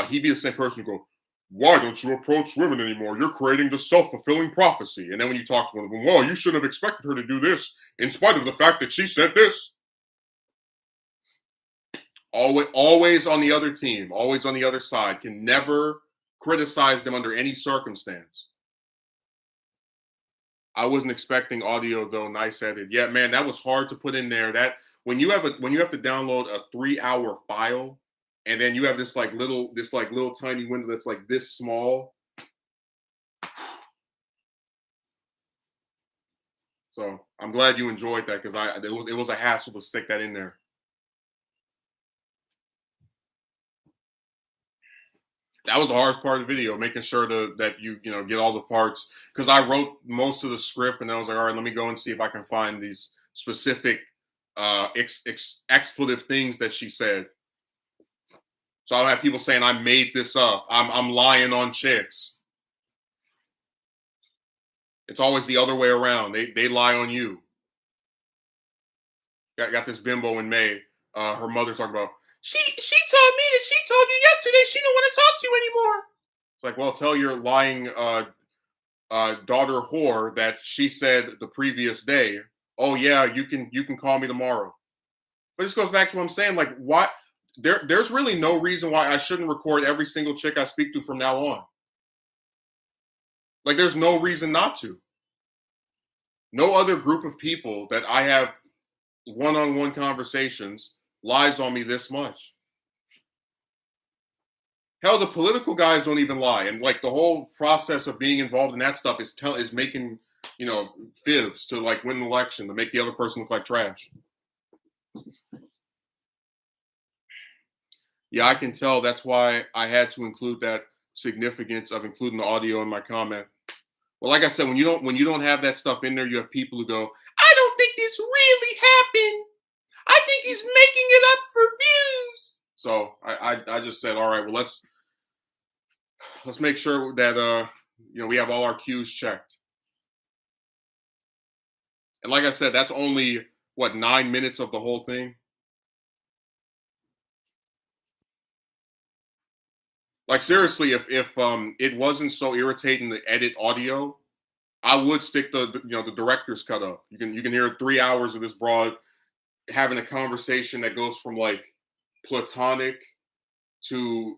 S1: He'd be the same person who go, why don't you approach women anymore? You're creating the self-fulfilling prophecy. And then when you talk to women, well, you shouldn't have expected her to do this in spite of the fact that she said this. Always on the other team, always on the other side, can never criticize them under any circumstance. I wasn't expecting audio though. Nice edit. Yeah, man, that was hard to put in there. That when you have to download a 3-hour file, and then you have this little tiny window that's like this small. So I'm glad you enjoyed that because it was a hassle to stick that in there. That was the hardest part of the video, making sure that you know get all the parts, because I wrote most of the script and I was like, all right, let me go and see if I can find these specific expletive things that she said. So I'll have people saying I made this up. I'm lying on chicks. It's always the other way around. They lie on you. Got this bimbo in May. Her mother talking about she told me that she told you yesterday she don't want to talk to you anymore. It's like, well, tell your lying daughter whore that she said the previous day, oh yeah, you can call me tomorrow. But this goes back to what I'm saying. Like, what? There's really no reason why I shouldn't record every single chick I speak to from now on. Like, there's no reason not to. No other group of people that I have one-on-one conversations lies on me this much. Hell, the political guys don't even lie, and like the whole process of being involved in that stuff is making, you know, fibs to like win an election to make the other person look like trash. Yeah, I can tell. That's why I had to include that significance of including the audio in my comment. Well, like I said, when you don't have that stuff in there, you have people who go, "I don't think this really happened. I think he's making it up for views." So I just said, all right, well let's make sure that you know, we have all our cues checked. And like I said, that's only what, 9 minutes of the whole thing. Like seriously, if it wasn't so irritating to edit audio, I would stick the director's cut up. You can hear 3 hours of this broad having a conversation that goes from like platonic to,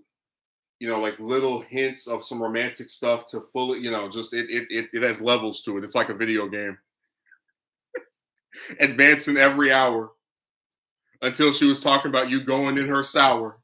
S1: you know, like little hints of some romantic stuff to fully, you know, just it has levels to it. It's like a video game. Advancing every hour until she was talking about you going in her sour.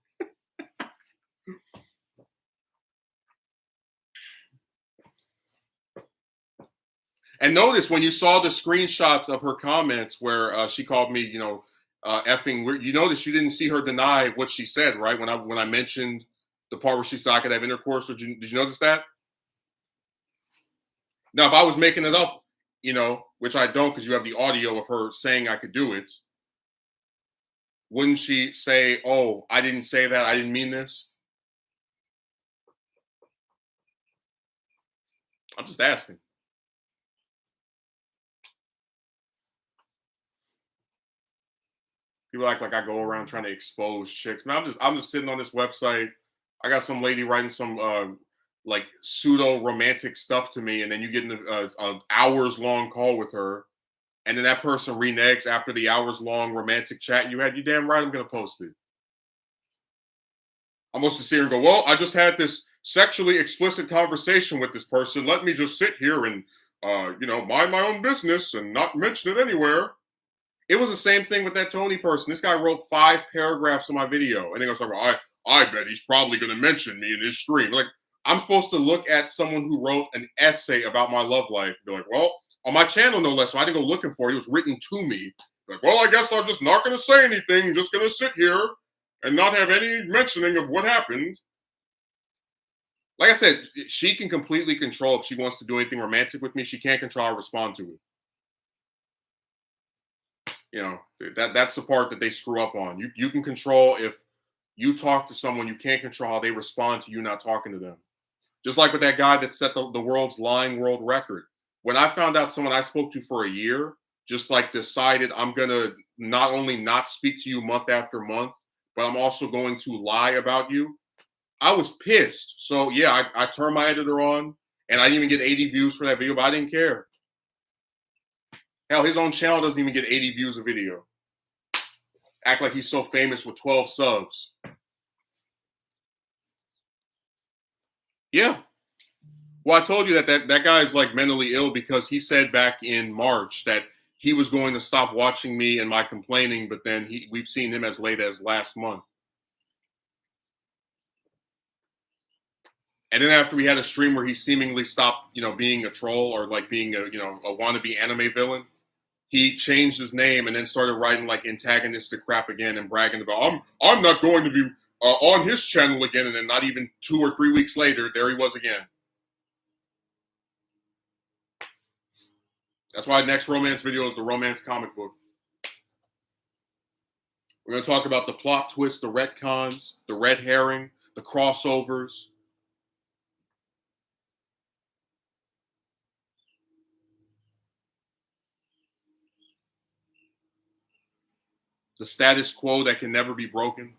S1: And notice when you saw the screenshots of her comments where she called me, you know, effing weird, you notice you didn't see her deny what she said, right? When I mentioned the part where she said I could have intercourse, did you notice that? Now, if I was making it up, you know, which I don't because you have the audio of her saying I could do it, wouldn't she say, "Oh, I didn't say that. I didn't mean this"? I'm just asking. People act like I go around trying to expose chicks. Man, I'm just sitting on this website. I got some lady writing some like pseudo romantic stuff to me, and then you get in a hours long call with her, and then that person reneges after the hours long romantic chat you had. You damn right I'm gonna post it. I'm supposed to sit here and go, well, I just had this sexually explicit conversation with this person. Let me just sit here and you know, mind my own business and not mention it anywhere. It was the same thing with that Tony person. This guy wrote 5 paragraphs on my video, and then I was talking about, I bet he's probably going to mention me in his stream. Like, I'm supposed to look at someone who wrote an essay about my love life and be like, well, on my channel, no less. So I didn't go looking for it. It was written to me. Like, well, I guess I'm just not going to say anything. I'm just going to sit here and not have any mentioning of what happened. Like I said, she can completely control if she wants to do anything romantic with me. She can't control how I respond to it. You know, that's the part that they screw up on. You can control if you talk to someone, you can't control how they respond to you not talking to them. Just like with that guy that set the world's lying world record. When I found out someone I spoke to for a year just like decided I'm gonna not only not speak to you month after month, but I'm also going to lie about you, I was pissed. So yeah, I turned my editor on, and I didn't even get 80 views for that video, but I didn't care. Hell, his own channel doesn't even get 80 views a video. Act like he's so famous with 12 subs. Yeah. Well, I told you that guy is like mentally ill because he said back in March that he was going to stop watching me and my complaining, but then we've seen him as late as last month. And then after we had a stream where he seemingly stopped, you know, being a troll or like being a, you know, a wannabe anime villain, he changed his name and then started writing like antagonistic crap again and bragging about I'm not going to be on his channel again, and then not even 2 or 3 weeks later, there he was again. That's why the next romance video is the romance comic book. We're going to talk about the plot twist, the retcons, the red herring, the crossovers. The status quo that can never be broken.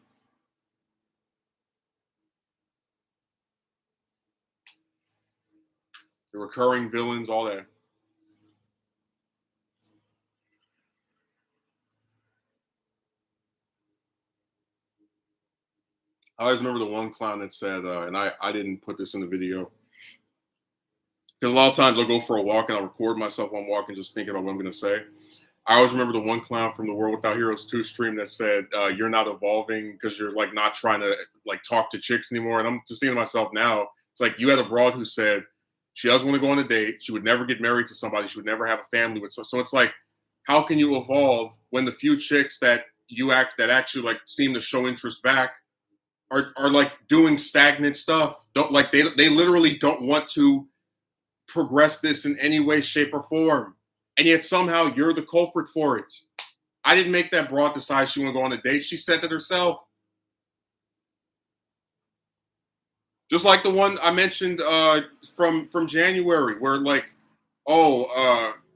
S1: The recurring villains, all that. I always remember the one clown that said, and I didn't put this in the video, because a lot of times I'll go for a walk and I'll record myself on walk and just thinking about what I'm going to say. I always remember the one clown from the World Without Heroes 2 stream that said, you're not evolving because you're like not trying to like talk to chicks anymore. And I'm just thinking to myself now, it's like you had a broad who said she doesn't want to go on a date. She would never get married to somebody. She would never have a family with. So it's like, how can you evolve when the few chicks that that actually like seem to show interest back are like doing stagnant stuff? Don't like they literally don't want to progress this in any way, shape, or form. And yet somehow you're the culprit for it. I didn't make that broad decide she want to go on a date. She said that herself. Just like the one I mentioned from January, where like,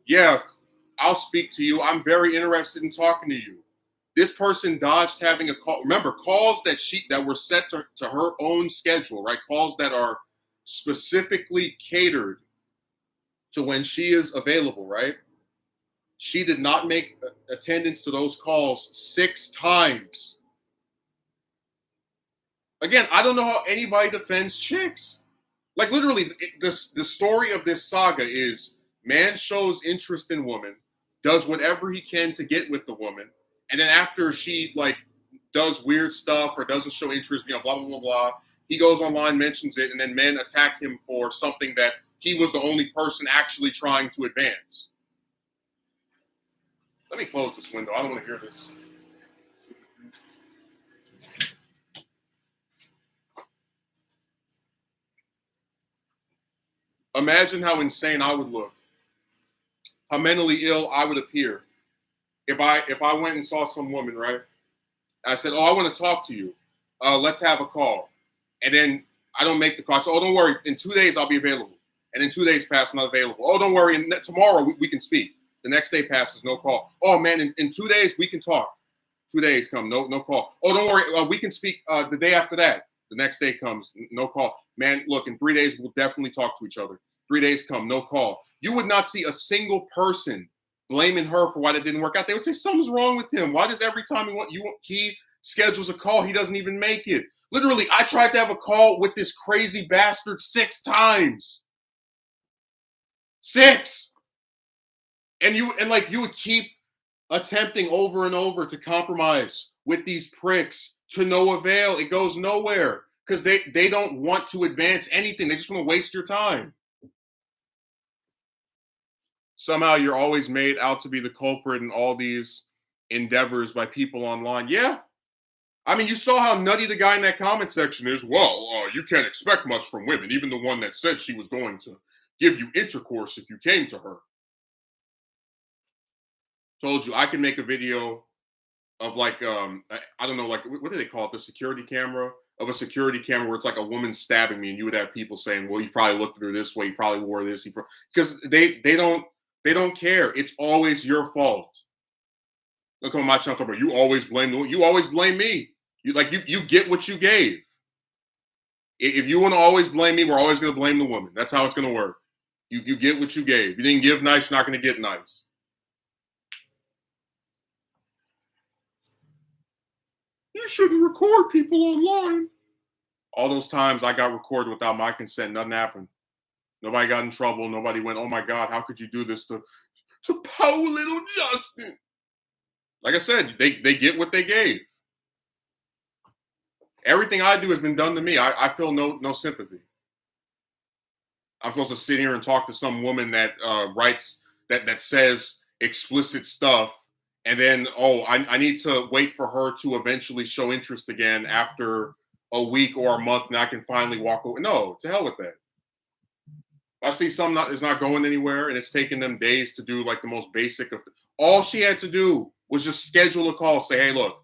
S1: yeah, I'll speak to you. I'm very interested in talking to you. This person dodged having a call. Remember, calls that were set to her own schedule, right? Calls that are specifically catered to when she is available, right? She did not make attendance to those calls 6 times. Again, I don't know how anybody defends chicks. Like literally, the story of this saga is man shows interest in woman, does whatever he can to get with the woman, and then after she like does weird stuff or doesn't show interest, blah blah blah blah, he goes online, mentions it, and then men attack him for something that he was the only person actually trying to advance. Let me close this window. I don't want to hear this. Imagine how insane I would look, how mentally ill I would appear if I went and saw some woman, right? I said, I want to talk to you. Let's have a call. And then I don't make the call. So, don't worry. In 2 days, I'll be available. And then 2 days pass, I'm not available. Don't worry. And tomorrow we can speak. The next day passes, no call. Oh, man, in 2 days, we can talk. 2 days come, no call. Don't worry. We can speak the day after that. The next day comes, no call. Man, look, in 3 days, we'll definitely talk to each other. 3 days come, no call. You would not see a single person blaming her for why that didn't work out. They would say, something's wrong with him. Why does every time he schedules a call, he doesn't even make it? Literally, I tried to have a call with this crazy bastard 6 times. 6. And you would keep attempting over and over to compromise with these pricks to no avail. It goes nowhere because they don't want to advance anything. They just want to waste your time. Somehow you're always made out to be the culprit in all these endeavors by people online. Yeah. I mean, you saw how nutty the guy in that comment section is. Well, you can't expect much from women, even the one that said she was going to give you intercourse if you came to her. Told you I can make a video of like I don't know, like what do they call it? The security camera of a security camera where it's like a woman stabbing me, and you would have people saying, "Well, you probably looked at her this way, you probably wore this," because they don't care. It's always your fault. Look on my channel, about you always blame me. You get what you gave. If you want to always blame me, we're always going to blame the woman. That's how it's going to work. You get what you gave. You didn't give nice, you're not going to get nice. You shouldn't record people online. All those times I got recorded without my consent, nothing happened. Nobody got in trouble. Nobody went, "Oh my God, how could you do this to poor little Justin?" Like I said, they get what they gave. Everything I do has been done to me. I feel no sympathy. I'm supposed to sit here and talk to some woman that writes that says explicit stuff And then, oh, I need to wait for her to eventually show interest again after a week or a month, and I can finally walk away. No, to hell with that. I see some not is not going anywhere, and it's taking them days to do like the most basic of. All she had to do was just schedule a call, say, "Hey, look,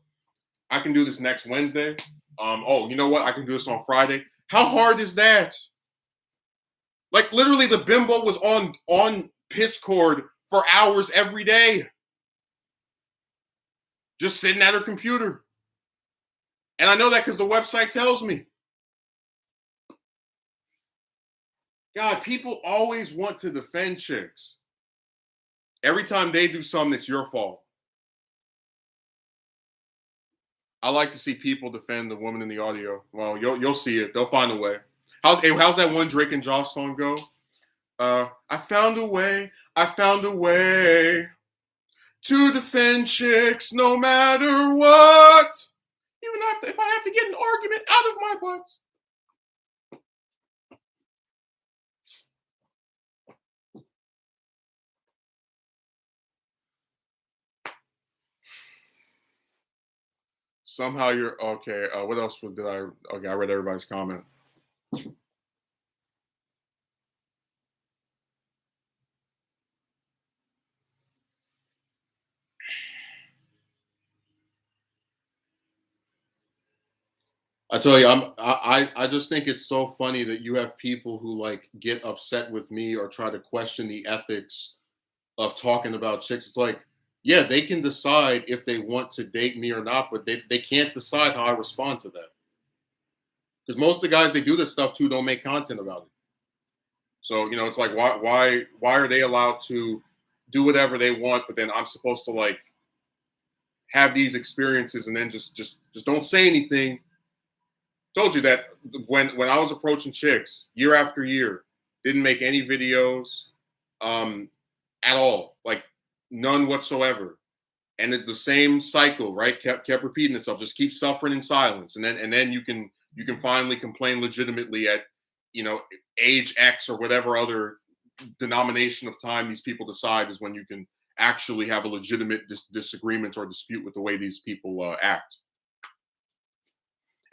S1: I can do this next Wednesday. Oh, you know what? I can do this on Friday." How hard is that? Like literally, the bimbo was on Piscord for hours every day, just sitting at her computer. And I know that because the website tells me. God, people always want to defend chicks. Every time they do something, it's your fault. I like to see people defend the woman in the audio. Well, you'll see it. They'll find a way. How's that one Drake and Josh song go? I found a way. I found a way to defend chicks no matter what. Even if I have to get an argument out of my butt. Somehow you're okay. What else did I? Okay, I read everybody's comment. I tell you, I just think it's so funny that you have people who like get upset with me or try to question the ethics of talking about chicks. It's like, yeah, they can decide if they want to date me or not, but they can't decide how I respond to that. Because most of the guys they do this stuff to don't make content about it. So, it's like why are they allowed to do whatever they want, but then I'm supposed to like have these experiences and then just don't say anything. Told you that when I was approaching chicks year after year, didn't make any videos um at all, like none whatsoever. And the same cycle, right? Kept repeating itself. Just keep suffering in silence, and then you can finally complain legitimately at you know age X or whatever other denomination of time these people decide is when you can actually have a legitimate disagreement or dispute with the way these people act.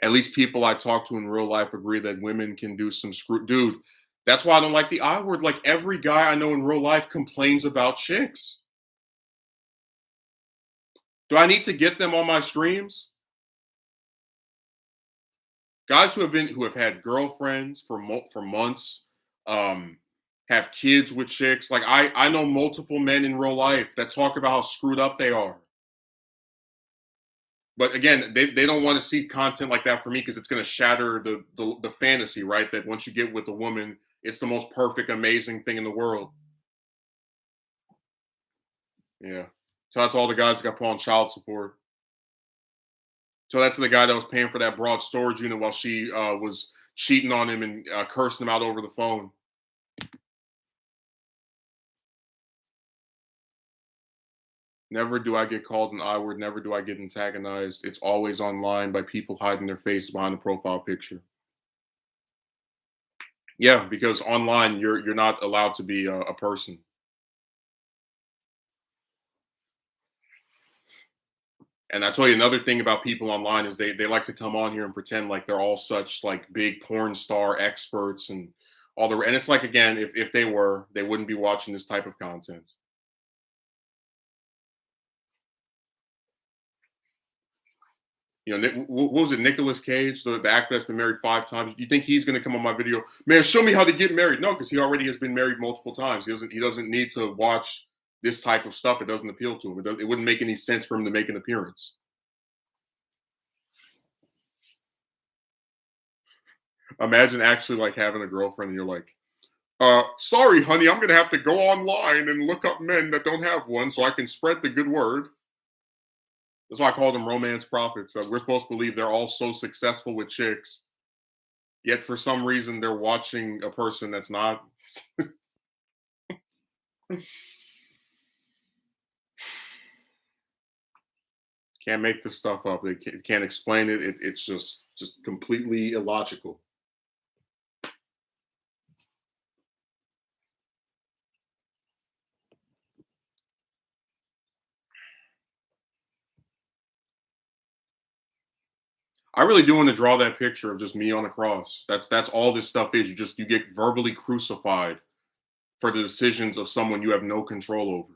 S1: At least people I talk to in real life agree that women can do some screw. Dude, that's why I don't like the I word. Like every guy I know in real life complains about chicks. Do I need to get them on my streams? Guys who have had girlfriends for months, um, have kids with chicks. Like I know multiple men in real life that talk about how screwed up they are. But again, they don't want to see content like that for me because it's going to shatter the fantasy, right? That once you get with a woman, it's the most perfect, amazing thing in the world. Yeah. So that's all the guys that got put on child support. So that's the guy that was paying for that broad storage unit while she was cheating on him and cursing him out over the phone. Never do I get called an I word. Never do I get antagonized. It's always online by people hiding their face behind a profile picture. Yeah, because online you're not allowed to be a person. And I tell you another thing about people online is they like to come on here and pretend like they're all such like big porn star experts and all the and it's like again if they were they wouldn't be watching this type of content. What was it? Nicolas Cage, the actor that's been married 5 times. You think he's going to come on my video? Man, show me how to get married. No, because he already has been married multiple times. He doesn't need to watch this type of stuff. It doesn't appeal to him. It wouldn't make any sense for him to make an appearance. Imagine actually like having a girlfriend and you're like, sorry, honey, I'm gonna have to go online and look up men that don't have one so I can spread the good word. That's why I call them romance prophets. We're supposed to believe they're all so successful with chicks, yet for some reason they're watching a person that's not. Can't make this stuff up. They can't explain it. It's just completely illogical. I really do want to draw that picture of just me on a cross. That's all this stuff is. You get verbally crucified for the decisions of someone you have no control over.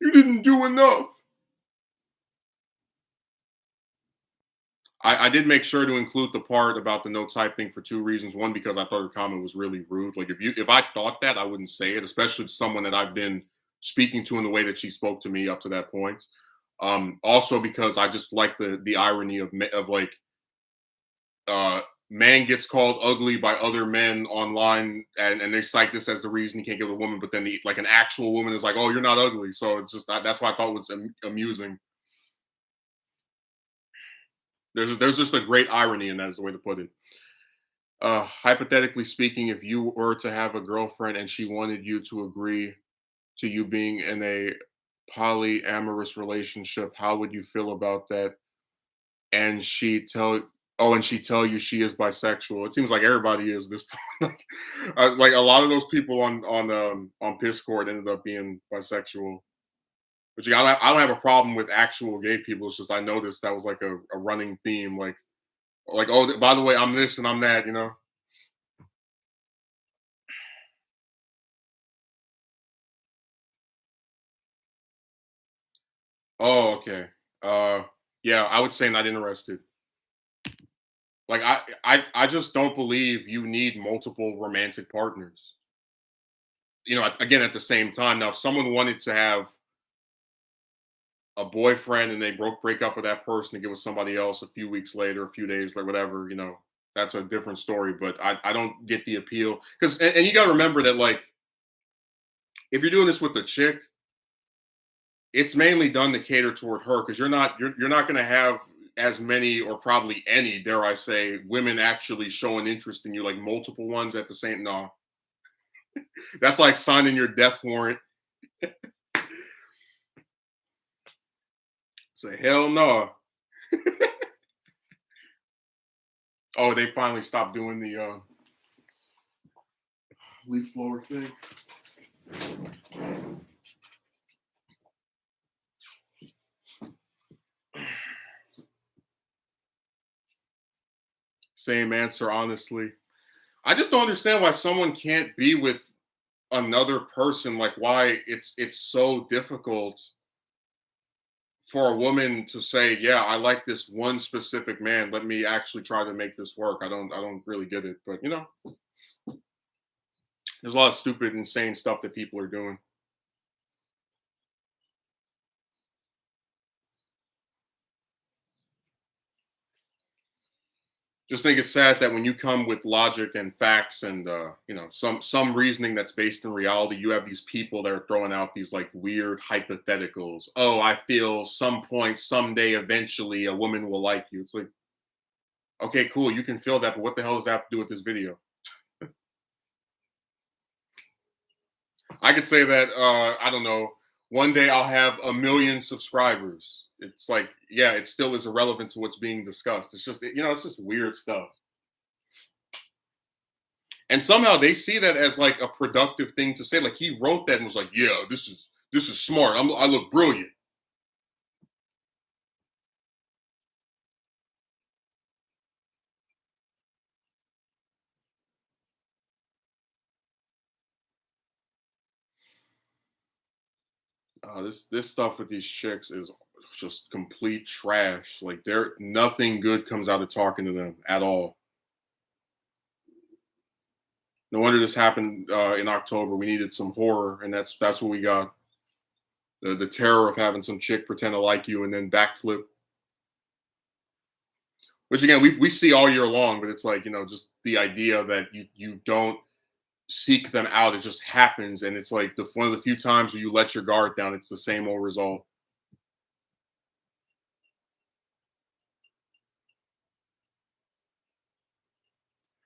S1: You didn't do enough. I did make sure to include the part about the no type thing for two reasons. One, because I thought her comment was really rude. Like if I thought that, I wouldn't say it, especially to someone that I've been speaking to in the way that she spoke to me up to that point. Also because I just like the irony of like man gets called ugly by other men online, and they cite this as the reason he can't get with a woman, but then like an actual woman is like, oh, you're not ugly. So it's just that's why I thought it was amusing. There's just a great irony, and that is the way to put it. Hypothetically speaking, if you were to have a girlfriend and she wanted you to agree to you being in a polyamorous relationship, how would you feel about that? And she tell you she is bisexual. It seems like everybody is this point. Like a lot of those people on Discord ended up being bisexual. But yeah, I don't have a problem with actual gay people. It's just I noticed that was like a running theme. Like, oh, by the way, I'm this and I'm that. You know. Oh, okay. Uh, yeah, I would say not interested. Like I just don't believe you need multiple romantic partners. You know, again, at the same time, now if someone wanted to have a boyfriend and they break up with that person to get with somebody else a few weeks later, a few days, like whatever, you know, that's a different story. But I don't get the appeal because and you got to remember that like if you're doing this with a chick, it's mainly done to cater toward her because you're not going to have as many or probably any, dare I say, women actually showing interest in you, like multiple ones at the same. No, that's like signing your death warrant. Say hell no. Oh, they finally stopped doing the leaf blower thing. Same answer, honestly. I just don't understand why someone can't be with another person. Like why it's so difficult for a woman to say, "Yeah, I like this one specific man. Let me actually try to make this work." I don't really get it, but you know, there's a lot of stupid, insane stuff that people are doing. Just think it's sad that when you come with logic and facts and you know some reasoning that's based in reality, you have these people that are throwing out these like weird hypotheticals. Oh, I feel some point, someday, eventually, a woman will like you. It's like, okay, cool, you can feel that, but what the hell does that have to do with this video? I could say that I don't know. One day I'll have a million subscribers. It's like, yeah, it still is irrelevant to what's being discussed. It's just, you know, it's just weird stuff. And somehow they see that as like a productive thing to say. Like he wrote that and was like, "Yeah, this is smart. I look brilliant." This stuff with these chicks is just complete trash. Like there, nothing good comes out of talking to them at all. No wonder this happened in October. We needed some horror, and that's what we got. The terror of having some chick pretend to like you and then backflip. Which again, we see all year long, but it's like, you know, just the idea that you don't seek them out. It just happens, and it's like one of the few times where you let your guard down. It's the same old result.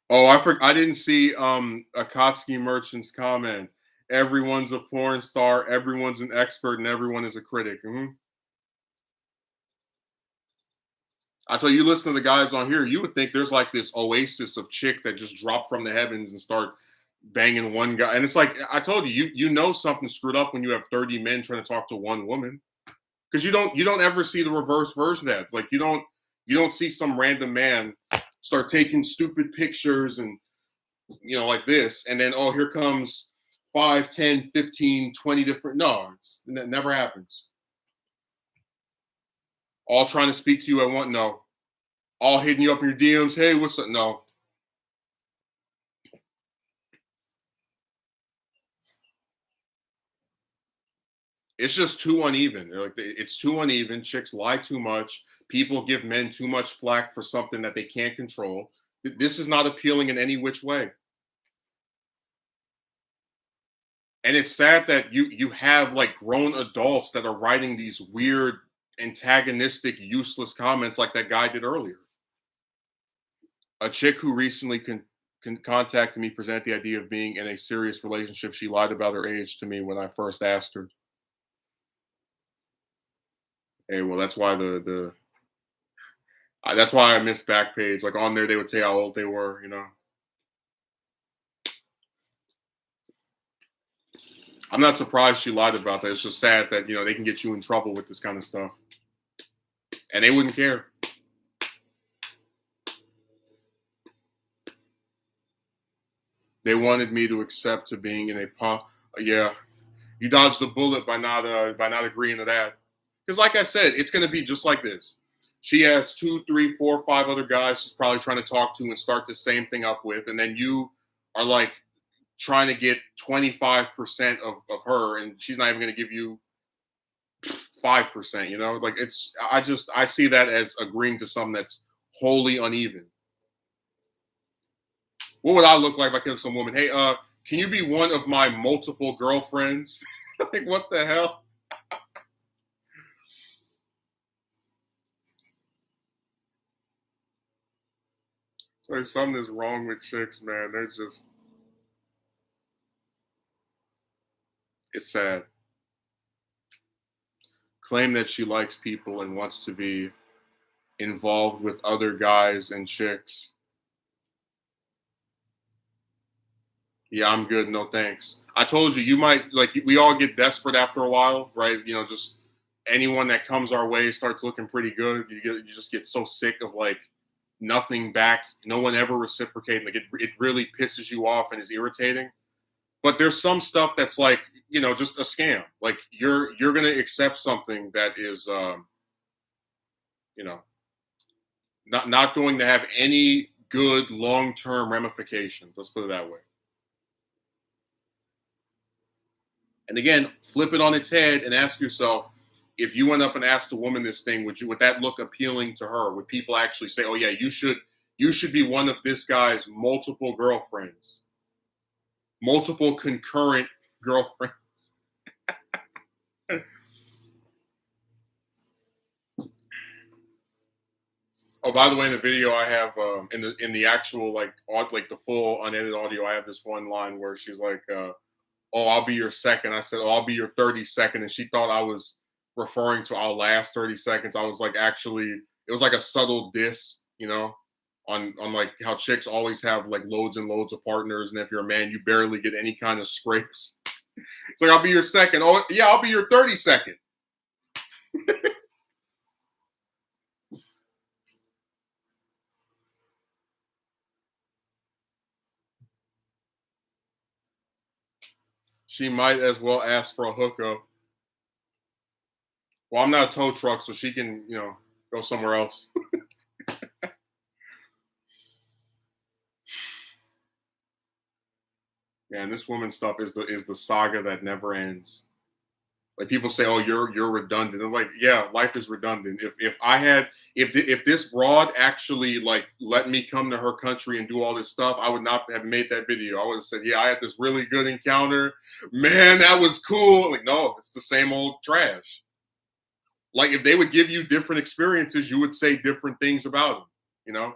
S1: Oh, I didn't see Akatsuki Merchant's comment. Everyone's a porn star, everyone's an expert, and everyone is a critic. I tell you, you listen to the guys on here, you would think there's like this oasis of chicks that just drop from the heavens and start banging one guy. And it's like I told you, you know something screwed up when you have 30 men trying to talk to one woman. Because you don't ever see the reverse version of that. Like you don't see some random man start taking stupid pictures and like this, and then oh, here comes 5, 10, 15, 20 different. No, it never happens. All trying to speak to you at once. No. All hitting you up in your DMs. Hey, what's up? No. It's just too uneven. Like it's too uneven. Chicks lie too much. People give men too much flack for something that they can't control. This is not appealing in any which way. And it's sad that you have like grown adults that are writing these weird, antagonistic, useless comments like that guy did earlier. A chick who recently contacted me presented the idea of being in a serious relationship. She lied about her age to me when I first asked her. Hey, well, that's why that's why I missed Backpage. Like on there, they would say how old they were. I'm not surprised she lied about that. It's just sad that they can get you in trouble with this kind of stuff, and they wouldn't care. They wanted me to accept to being in a yeah. You dodged the bullet by not agreeing to that. Because, like I said, it's going to be just like this. She has 2, 3, 4, 5 other guys she's probably trying to talk to and start the same thing up with, and then you are like trying to get 25% of her, and she's not even going to give you 5%. Like I see that as agreeing to something that's wholly uneven. What would I look like if I killed some woman? Hey, can you be one of my multiple girlfriends? Like, what the hell? So something is wrong with chicks, man. It's sad. Claim that she likes people and wants to be involved with other guys and chicks. Yeah, I'm good. No thanks. I told you, you might like we all get desperate after a while, right? Just anyone that comes our way starts looking pretty good. You just get so sick of like nothing back, no one ever reciprocating. Like it really pisses you off and is irritating. But there's some stuff that's like, just a scam. Like you're gonna accept something that is you know, not going to have any good long-term ramifications. Let's put it that way. And again, flip it on its head and ask yourself, if you went up and asked a woman this thing, would that look appealing to her? Would people actually say, "Oh yeah, you should be one of this guy's multiple girlfriends, multiple concurrent girlfriends"? Oh, by the way, in the video I have in the actual like the full unedited audio, I have this one line where she's like, "Oh, I'll be your second." I said, "Oh, I'll be your 30-second," and she thought I was referring to our last 30 seconds. I was like, actually, it was like a subtle diss, on like how chicks always have like loads and loads of partners, and if you're a man, you barely get any kind of scrapes. It's like, I'll be your second. Oh yeah, I'll be your 30-second. She might as well ask for a hookup. Well, I'm not a tow truck, so she can, go somewhere else. Man, this woman stuff is the saga that never ends. Like people say, "Oh, you're redundant." I'm like, yeah, life is redundant. If this broad actually like let me come to her country and do all this stuff, I would not have made that video. I would have said, "Yeah, I had this really good encounter. Man, that was cool." Like, no, it's the same old trash. Like if they would give you different experiences, you would say different things about them. You know,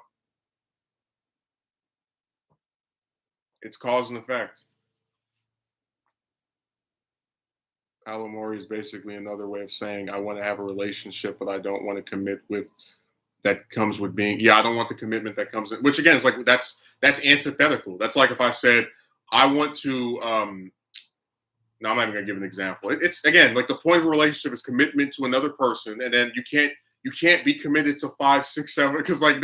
S1: it's cause and effect. Alamori is basically another way of saying I want to have a relationship, but I don't want to commit with that comes with being. Yeah, I don't want the commitment that comes in. Which again is like that's antithetical. That's like if I said I want to. Now I'm not even gonna give an example. It's again like the point of a relationship is commitment to another person, and then you can't be committed to five, six, seven because like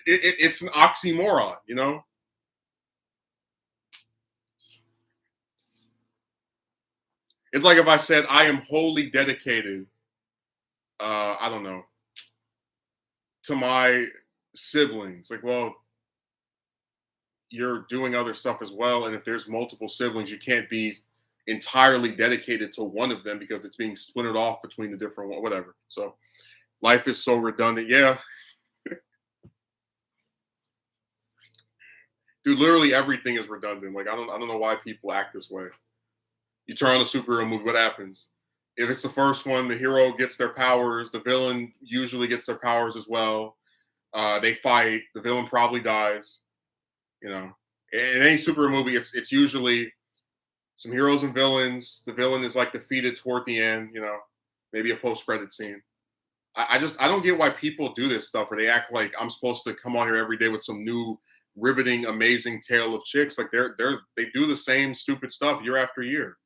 S1: it's an oxymoron, you know. It's like if I said I am wholly dedicated, I don't know, to my siblings. Like, well, you're doing other stuff as well, and if there's multiple siblings, you can't be entirely dedicated to one of them because it's being splintered off between the different one, whatever. So life is so redundant. Yeah, dude, literally everything is redundant. Like I don't know why people act this way. You turn on a superhero movie, what happens? If it's the first one, the hero gets their powers, the villain usually gets their powers as well. They fight, the villain probably dies. You know, in any superhero movie, it's usually some heroes and villains. The villain is like defeated toward the end. You know, maybe a post credit scene. I don't get why people do this stuff, or they act like I'm supposed to come on here every day with some new riveting, amazing tale of chicks. Like they do the same stupid stuff year after year.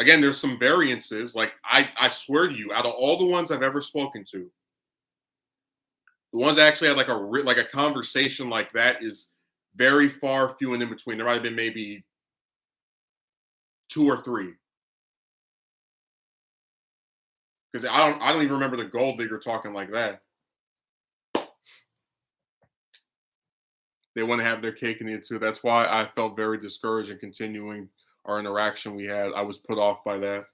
S1: Again, there's some variances. Like I swear to you, out of all the ones I've ever spoken to, the ones that actually had like a conversation like that is very far few and in between. There might have been maybe two or three. Because I don't even remember the gold digger talking like that. They want to have their cake and eat it too. That's why I felt very discouraged in continuing our interaction we had. I was put off by that.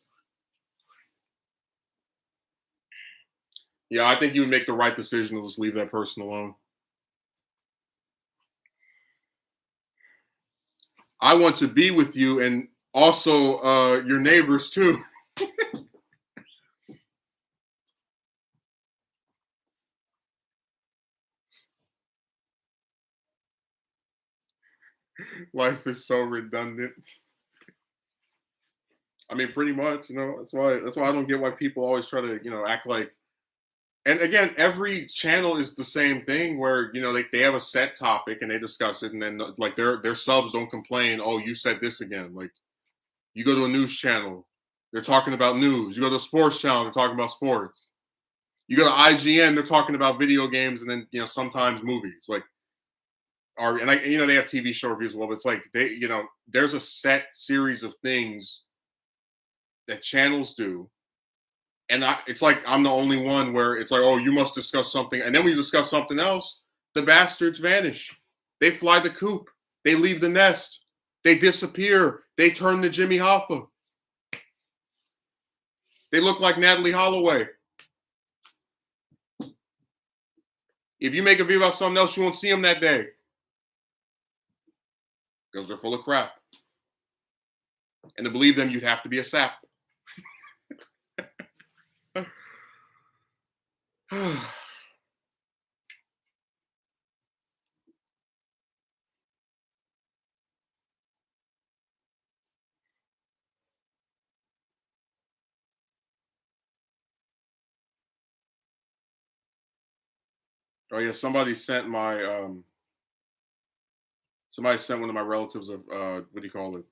S1: Yeah, I think you would make the right decision to just leave that person alone. I want to be with you and also your neighbors too. Life is so redundant. I mean, pretty much, you know, that's why I don't get why people always try to, act like. And again, every channel is the same thing where, they have a set topic and they discuss it, and then like their subs don't complain, oh, you said this again. Like you go to a news channel, they're talking about news. You go to a sports channel, they're talking about sports. You go to IGN, they're talking about video games, and then sometimes movies. Like they have TV show reviews as well, but it's like there's a set series of things that channels do. And it's like I'm the only one where it's like, oh, you must discuss something. And then we discuss something else. The bastards vanish. They fly the coop. They leave the nest. They disappear. They turn to Jimmy Hoffa. They look like Natalie Holloway. If you make a video about something else, you won't see them that day. Because they're full of crap. And to believe them, you'd have to be a sap. Oh yeah, somebody sent one of my relatives what do you call it?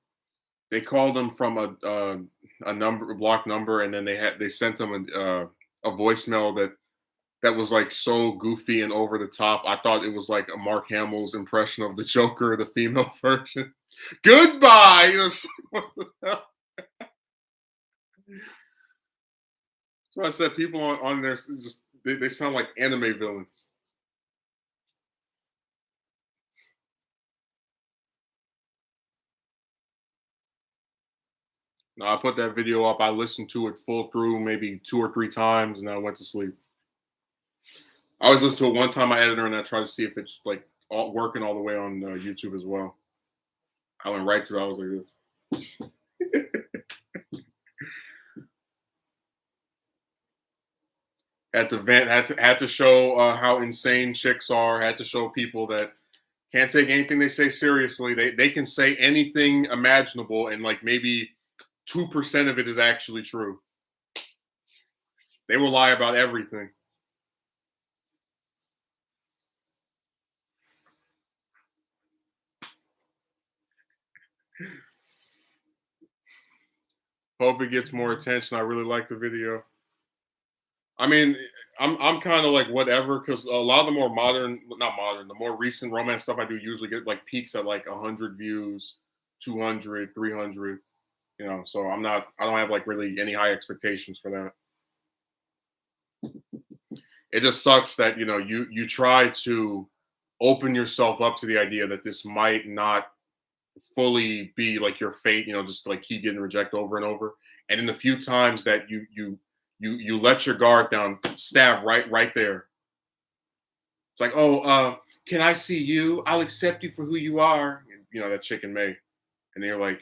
S1: They called them from a number, a block number, and then they sent them a voicemail that was like so goofy and over the top. I thought it was like a Mark Hamill's impression of the Joker, the female version. Goodbye. So I said people on there just they sound like anime villains. No, I put that video up. I listened to it full through maybe two or three times, and then I went to sleep. I always listen to it one time. I edit it, and I try to see if it's like working all the way on YouTube as well. I went right to it. I was like this. Had to vent. Had to show how insane chicks are. Had to show people that can't take anything they say seriously. They can say anything imaginable, and like maybe 2% of it is actually true. They will lie about everything. Hope it gets more attention. I really like the video. I mean, I'm kind of like whatever because a lot of the more modern, not modern, the more recent romance stuff I do usually get like peaks at like 100 views, 200, 300. You know, so I don't have like really any high expectations for that. It just sucks that you try to open yourself up to the idea that this might not fully be like your fate, just to, like, keep getting rejected over and over. And in the few times that you let your guard down, stab right there. It's like, oh, can I see you? I'll accept you for who you are. That chicken May. And then you're like,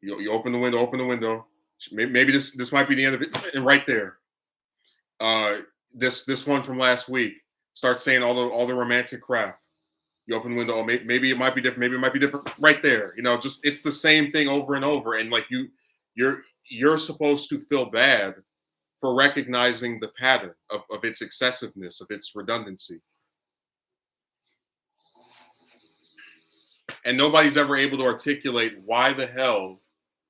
S1: you open the window. Maybe this might be the end of it. And right there, uh, this one from last week starts saying all the romantic crap. You open the window. Oh, maybe it might be different. Maybe it might be different right there. Just it's the same thing over and over. And like you're supposed to feel bad for recognizing the pattern of its excessiveness, of its redundancy. And nobody's ever able to articulate why the hell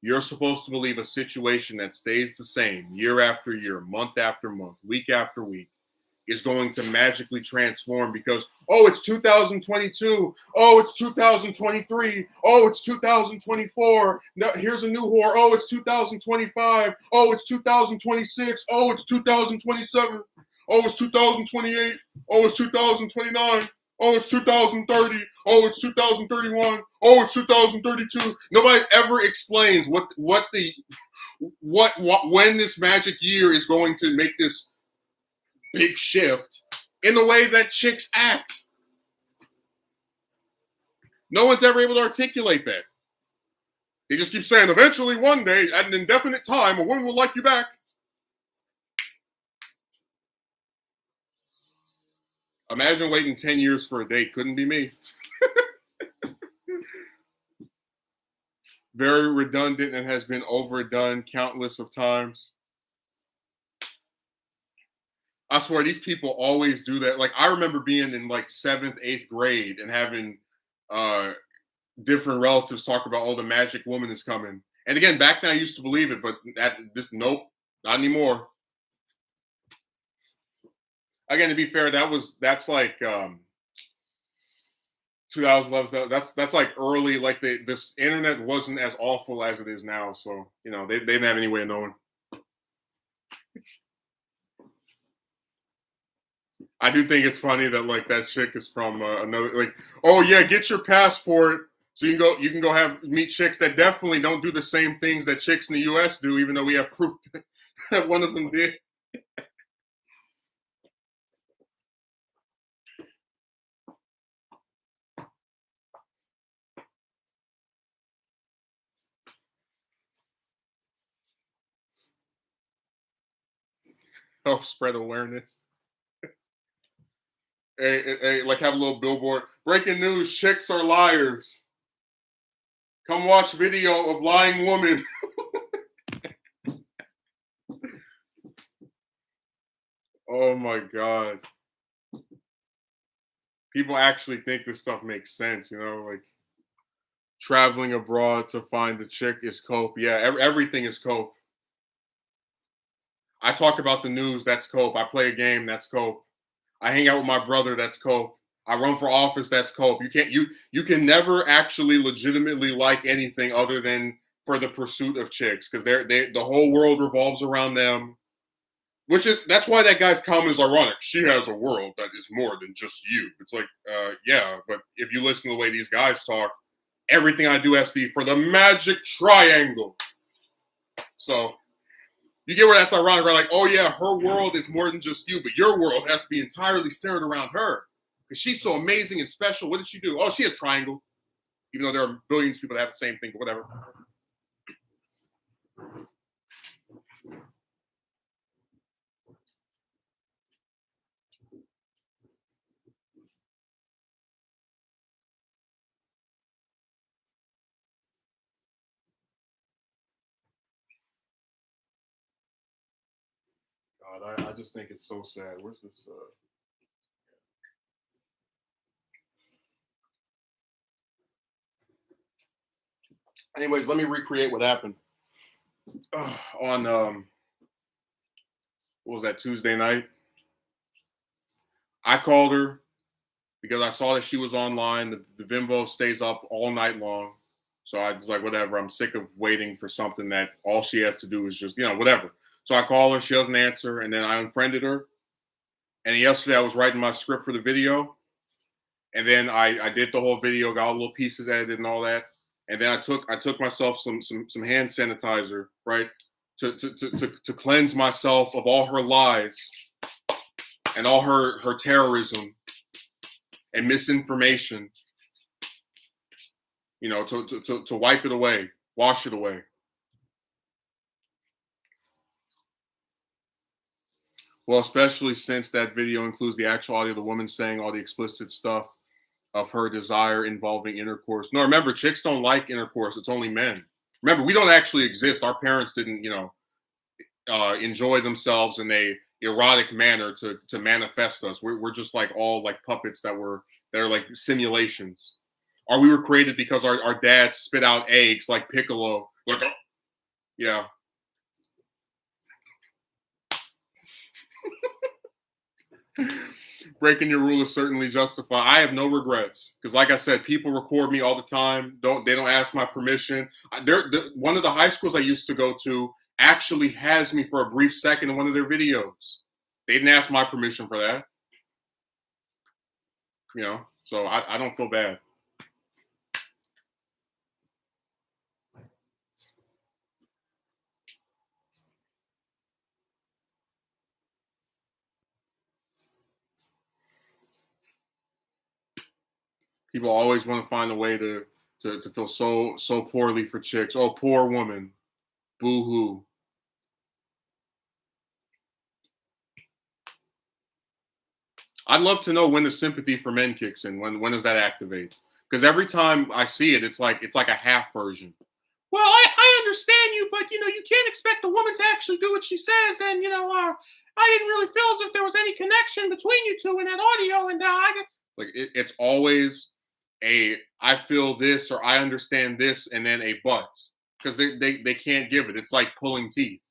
S1: you're supposed to believe a situation that stays the same year after year, month after month, week after week is going to magically transform because, oh, it's 2022. Oh, it's 2023. Oh, it's 2024. Now, here's a new whore. Oh, it's 2025. Oh, it's 2026. Oh, it's 2027. Oh, it's 2028. Oh, it's 2029. Oh, it's 2030. Oh, it's 2031. Oh, it's 2032. Nobody ever explains what when this magic year is going to make this big shift in the way that chicks act. No one's ever able to articulate that. They just keep saying, eventually, one day, at an indefinite time, a woman will like you back. Imagine waiting 10 years for a date. Couldn't be me. Very redundant and has been overdone countless of times. I swear these people always do that. Like I remember being in like 7th, 8th grade and having different relatives talk about, oh, the magic woman is coming. And again, back then I used to believe it, but nope, not anymore. Again, to be fair, that's like 2011. That's like early. Like this internet wasn't as awful as it is now, so they didn't have any way of knowing. I do think it's funny that like that chick is from another. Like, oh yeah, get your passport so you can go meet chicks that definitely don't do the same things that chicks in the U.S. do, even though we have proof that one of them did. Help spread awareness. Hey, like have a little billboard. Breaking news: chicks are liars. Come watch video of lying woman. Oh my god. People actually think this stuff makes sense, like traveling abroad to find a chick is cope. Yeah, everything is cope. I talk about the news, that's cope. I play a game, that's cope. I hang out with my brother, that's cope. I run for office, that's cope. You can never actually legitimately like anything other than for the pursuit of chicks because the whole world revolves around them. That's why that guy's comment is ironic. She has a world that is more than just you. It's like, yeah, but if you listen to the way these guys talk, everything I do has to be for the magic triangle. So you get where that's ironic, right? Like, oh yeah, her world is more than just you, but your world has to be entirely centered around her because she's so amazing and special. What did she do? Oh, she has triangle. Even though there are billions of people that have the same thing, but whatever. God, I just think it's so sad. Where's this? Anyways, let me recreate what happened on what was that, Tuesday night. I called her because I saw that she was online. The bimbo stays up all night long. So I was like, whatever. I'm sick of waiting for something that all she has to do is just, whatever. So I call her, she doesn't answer, and then I unfriended her. And yesterday I was writing my script for the video. And then I did the whole video, got all the little pieces edited and all that. And then I took myself some hand sanitizer, right? To cleanse myself of all her lies and all her terrorism and misinformation, to wipe it away, wash it away. Well, especially since that video includes the actual audio of the woman saying all the explicit stuff of her desire involving intercourse. No, remember, chicks don't like intercourse. It's only men. Remember, we don't actually exist. Our parents didn't, enjoy themselves in a erotic manner to manifest us. We're just like all like puppets that are like simulations. Or we were created because our dads spit out eggs like Piccolo. Like, oh, yeah. Breaking your rule is certainly justified. I have no regrets because, like I said, people record me all the time. They don't ask my permission. One of the high schools I used to go to actually has me for a brief second in one of their videos. They didn't ask my permission for that. So I don't feel bad. People always want to find a way to feel so poorly for chicks. Oh, poor woman. Boo hoo. I'd love to know when the sympathy for men kicks in. When does that activate? Because every time I see it, it's like a half version. Well, I understand you, but you can't expect a woman to actually do what she says, and I didn't really feel as if there was any connection between you two in that audio, and it's always I feel this or I understand this, and then a but, because they can't give it. It's like pulling teeth.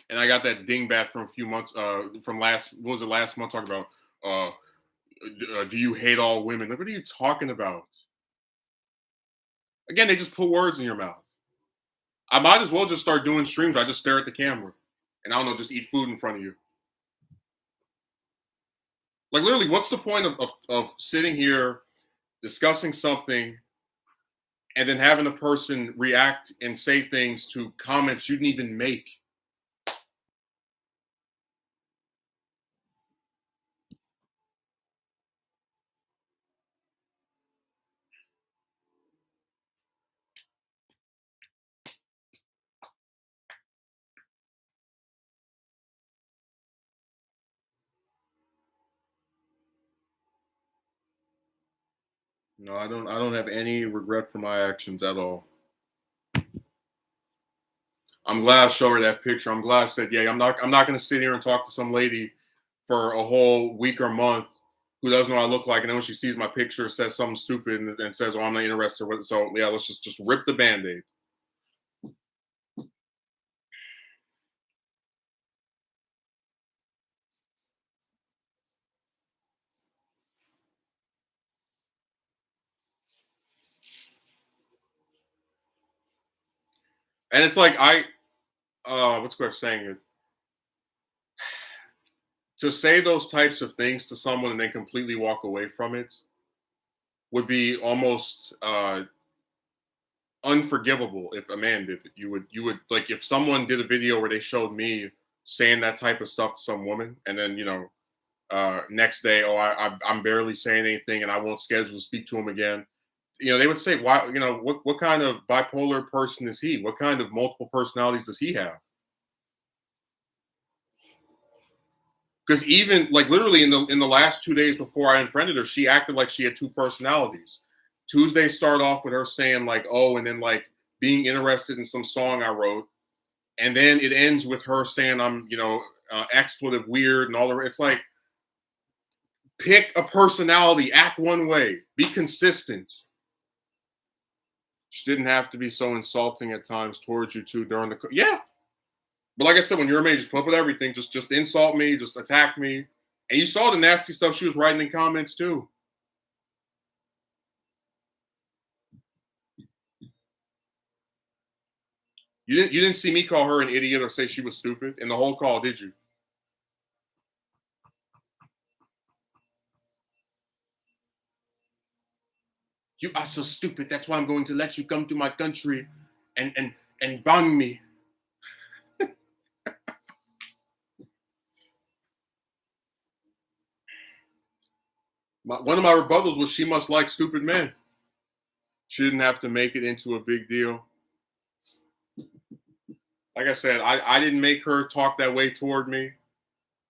S1: And I got that dingbat from a few months from last what was it last month talking about do you hate all women? Like, what are you talking about? Again, they just put words in your mouth. I might as well just start doing streams. I just stare at the camera and I don't know, just eat food in front of you. Like literally, what's the point of sitting here discussing something and then having a person react and say things to comments you didn't even make? No, I don't have any regret for my actions at all. I'm glad I showed her that picture. I'm glad I said, yeah, I'm not gonna sit here and talk to some lady for a whole week or month who doesn't know what I look like, and then when she sees my picture, says something stupid and says, "Oh, I'm not interested with it." So yeah, let's just rip the band-aid. And it's like what's the way of saying it? To say those types of things to someone and then completely walk away from it would be almost unforgivable if a man did it. You would like if someone did a video where they showed me saying that type of stuff to some woman, and then next day, oh, I'm barely saying anything, and I won't schedule to speak to him again. They would say, why? What kind of bipolar person is he? What kind of multiple personalities does he have? Because even like literally in the last 2 days before I unfriended her, she acted like she had two personalities. Tuesday started off with her saying like, oh, and then like being interested in some song I wrote, and then it ends with her saying I'm expletive weird and all the. It's like Pick a personality, act one way, be consistent. She didn't have to be so insulting at times towards you too during the yeah. But like I said, when you're a man, just put up with everything. Just insult me, just attack me. And you saw the nasty stuff she was writing in comments too. You didn't see me call her an idiot or say she was stupid in the whole call, did you? You are so stupid. That's why I'm going to let you come to my country and ban me. One of my rebuttals was she must like stupid men. She didn't have to make it into a big deal. Like I said, I didn't make her talk that way toward me.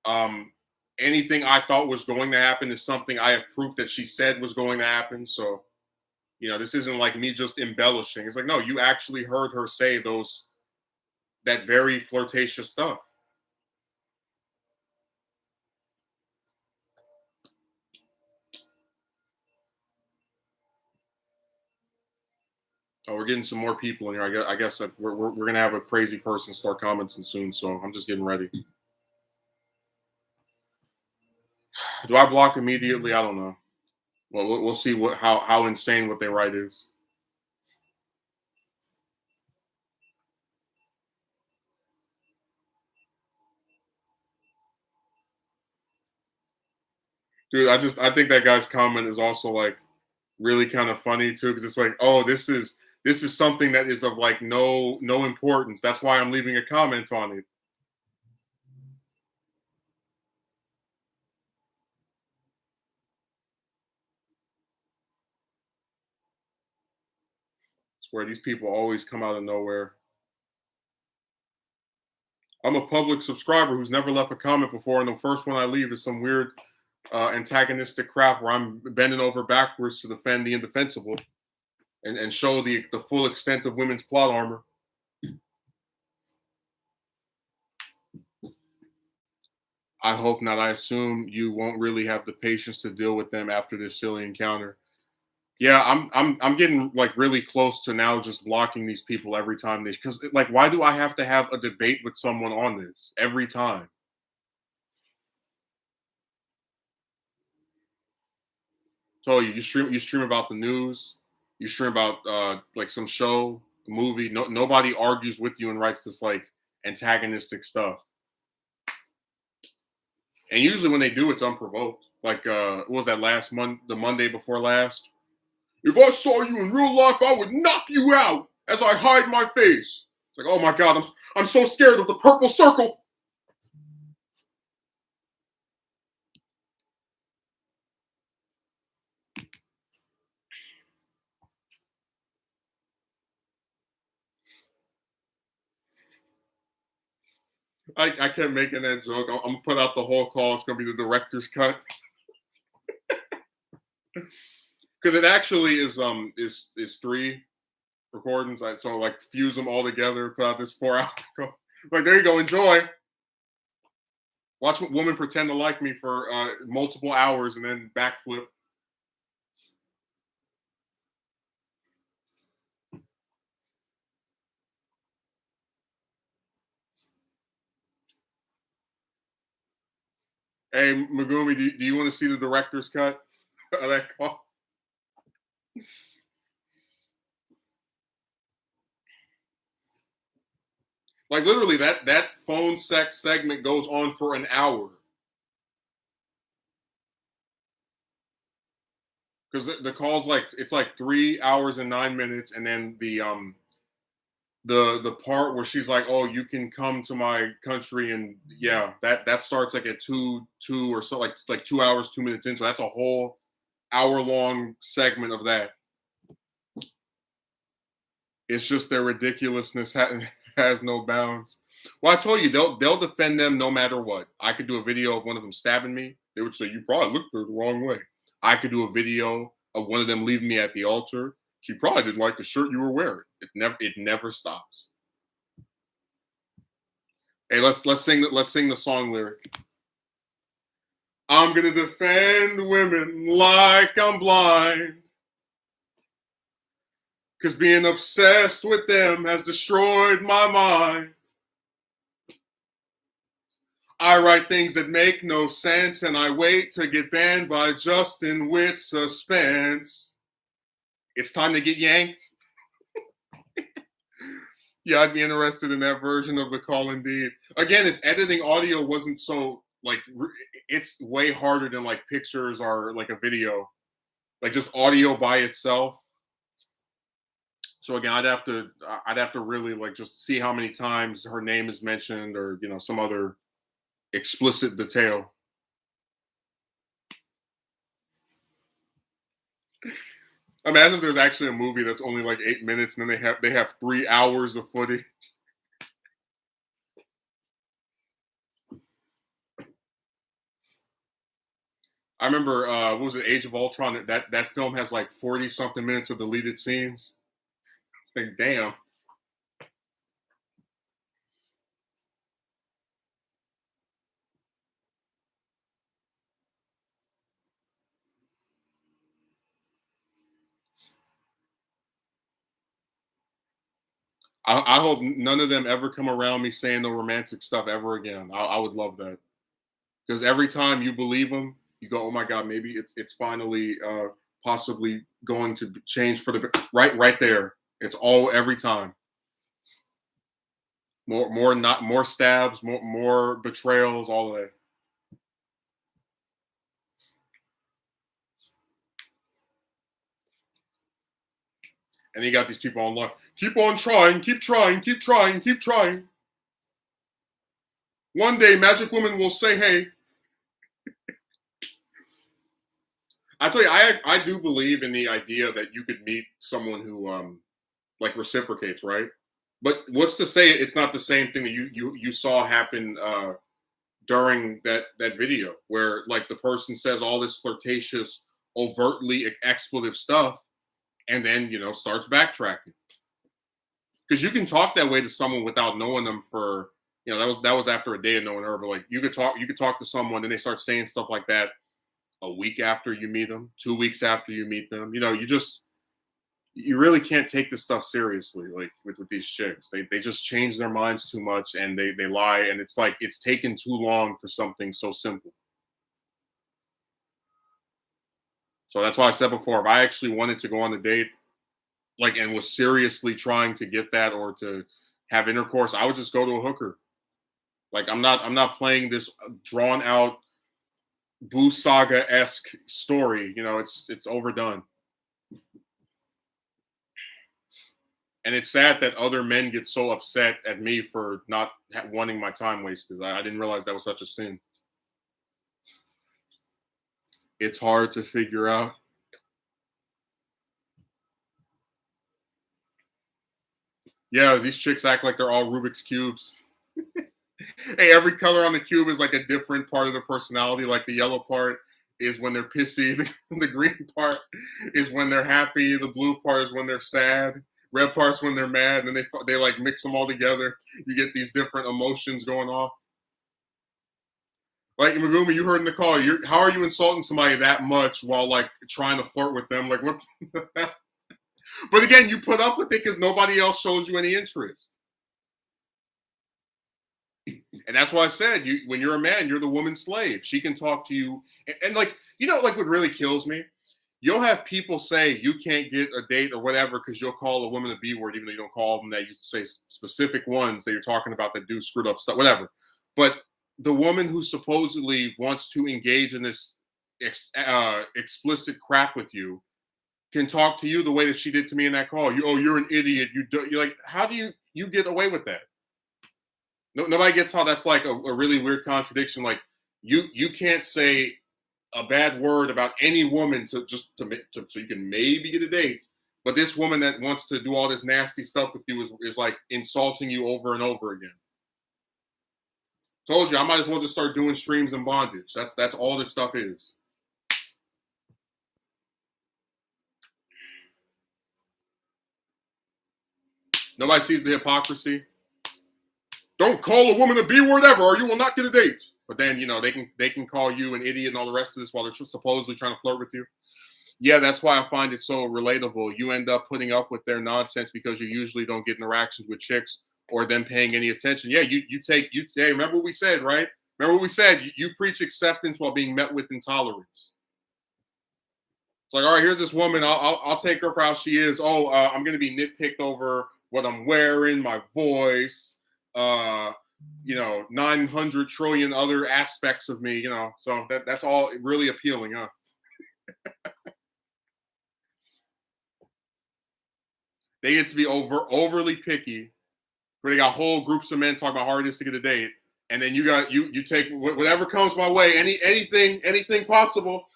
S1: Um, Anything I thought was going to happen is something I have proof that she said was going to happen. So, this isn't like me just embellishing. It's like, no, you actually heard her say that very flirtatious stuff. Oh, we're getting some more people in here. I guess that we're gonna have a crazy person start commenting soon. So I'm just getting ready. Do I block immediately? I don't know. Well, we'll see how insane what they write is. Dude, I think that guy's comment is also like really kind of funny too, because it's like, oh, this is something that is of like no importance. That's why I'm leaving a comment on it. It's where these people always come out of nowhere. I'm a public subscriber who's never left a comment before, and the first one I leave is some weird antagonistic crap where I'm bending over backwards to defend the indefensible and show the full extent of women's plot armor. I hope not. I assume you won't really have the patience to deal with them after this silly encounter. Yeah, I'm getting like really close to now just blocking these people every time they, because like, why do I have to have a debate with someone on this every time? So you stream about the news, you stream about like some show, movie. Nobody argues with you and writes this like antagonistic stuff. And usually when they do, it's unprovoked. Like what was that last month, the Monday before last? If I saw you in real life, I would knock you out as I hide my face. It's like, oh my god, I'm so scared of the purple circle. I kept making that joke. I'm gonna put out the whole call. It's gonna be the director's cut because it actually is three recordings. So like fuse them all together, put out this 4 hour. Like there you go, enjoy. Watch women pretend to like me for multiple hours and then backflip. Hey Megumi, do you want to see the director's cut of that call? Like literally, that phone sex segment goes on for an hour because the call's like it's like 3 hours and 9 minutes, and then the part where she's like, "Oh, you can come to my country," and yeah, that starts like at two or so, like 2 hours 2 minutes in. So that's a whole hour long segment of that. It's just their ridiculousness has no bounds. Well, I told you they'll defend them no matter what. I could do a video of one of them stabbing me. They would say you probably looked her the wrong way. I could do a video of one of them leaving me at the altar. She probably didn't like the shirt you were wearing. It never stops. Hey, let's sing the song lyric. I'm gonna defend women like I'm blind. Cause being obsessed with them has destroyed my mind. I write things that make no sense, and I wait to get banned by Justin with suspense. It's time to get yanked. Yeah, I'd be interested in that version of the call indeed. Again, if editing audio wasn't so like, it's way harder than like pictures or like a video, like just audio by itself. So again, I'd have to really like just see how many times her name is mentioned or some other explicit detail. Imagine if there's actually a movie that's only like 8 minutes, and then they have 3 hours of footage. I remember what was it, Age of Ultron? That film has like 40 something minutes of deleted scenes. Like, damn. I hope none of them ever come around me saying no romantic stuff ever again. I would love that, because every time you believe them, you go, oh my god, maybe it's finally possibly going to change for the right there. It's all every time. More stabs, more betrayals, all of that. And you got these people online. Keep on trying, keep trying, keep trying, keep trying. One day, Magic Woman will say, "Hey." I tell you, I do believe in the idea that you could meet someone who like reciprocates, right? But what's to say it's not the same thing that you saw happen during that video where like the person says all this flirtatious, overtly expletive stuff, and then starts backtracking. Because you can talk that way to someone without knowing them for that was after a day of knowing her, but like you could talk to someone and they start saying stuff like that a week after you meet them, 2 weeks after you meet them. You really can't take this stuff seriously. Like with these chicks, they just change their minds too much and they lie, and it's like it's taken too long for something so simple. So that's why I said before, if I actually wanted to go on a date, like, and was seriously trying to get that or to have intercourse, I would just go to a hooker. Like I'm not playing this drawn out Boo Saga esque story. It's overdone. And it's sad that other men get so upset at me for not wanting my time wasted. I didn't realize that was such a sin. It's hard to figure out. Yeah, these chicks act like they're all Rubik's cubes. Hey, every color on the cube is like a different part of their personality. Like the yellow part is when they're pissy, the green part is when they're happy, the blue part is when they're sad, red part's when they're mad, and then they like mix them all together. You get these different emotions going off. Like Megumi, you heard in the call. How are you insulting somebody that much while like trying to flirt with them? Like what? But again, you put up with it because nobody else shows you any interest. And that's why I said, when you're a man, you're the woman's slave. She can talk to you, and like like what really kills me. You'll have people say you can't get a date or whatever because you'll call a woman a B word, even though you don't call them that. You say specific ones that you're talking about that do screwed up stuff, whatever. But the woman who supposedly wants to engage in this explicit crap with you can talk to you the way that she did to me in that call. You're an idiot. You're like, how do you get away with that? No, nobody gets how that's like a really weird contradiction. Like you can't say a bad word about any woman to so you can maybe get a date, but this woman that wants to do all this nasty stuff with you is like insulting you over and over again. Told you, I might as well just start doing streams and bondage. That's all this stuff is. Nobody sees the hypocrisy. Don't call a woman a B word ever, or you will not get a date. But then they can call you an idiot and all the rest of this while they're supposedly trying to flirt with you. Yeah, that's why I find it so relatable. You end up putting up with their nonsense because you usually don't get interactions with chicks or them paying any attention. Yeah, hey, remember what we said, right? Remember what we said? You preach acceptance while being met with intolerance. It's like, all right, here's this woman. I'll take her for how she is. Oh, I'm gonna be nitpicked over what I'm wearing, my voice, 900 trillion other aspects of me. So that's all really appealing, huh? They get to be overly picky, where they got whole groups of men talking about how hard it is to get a date, and then you take whatever comes my way, anything possible.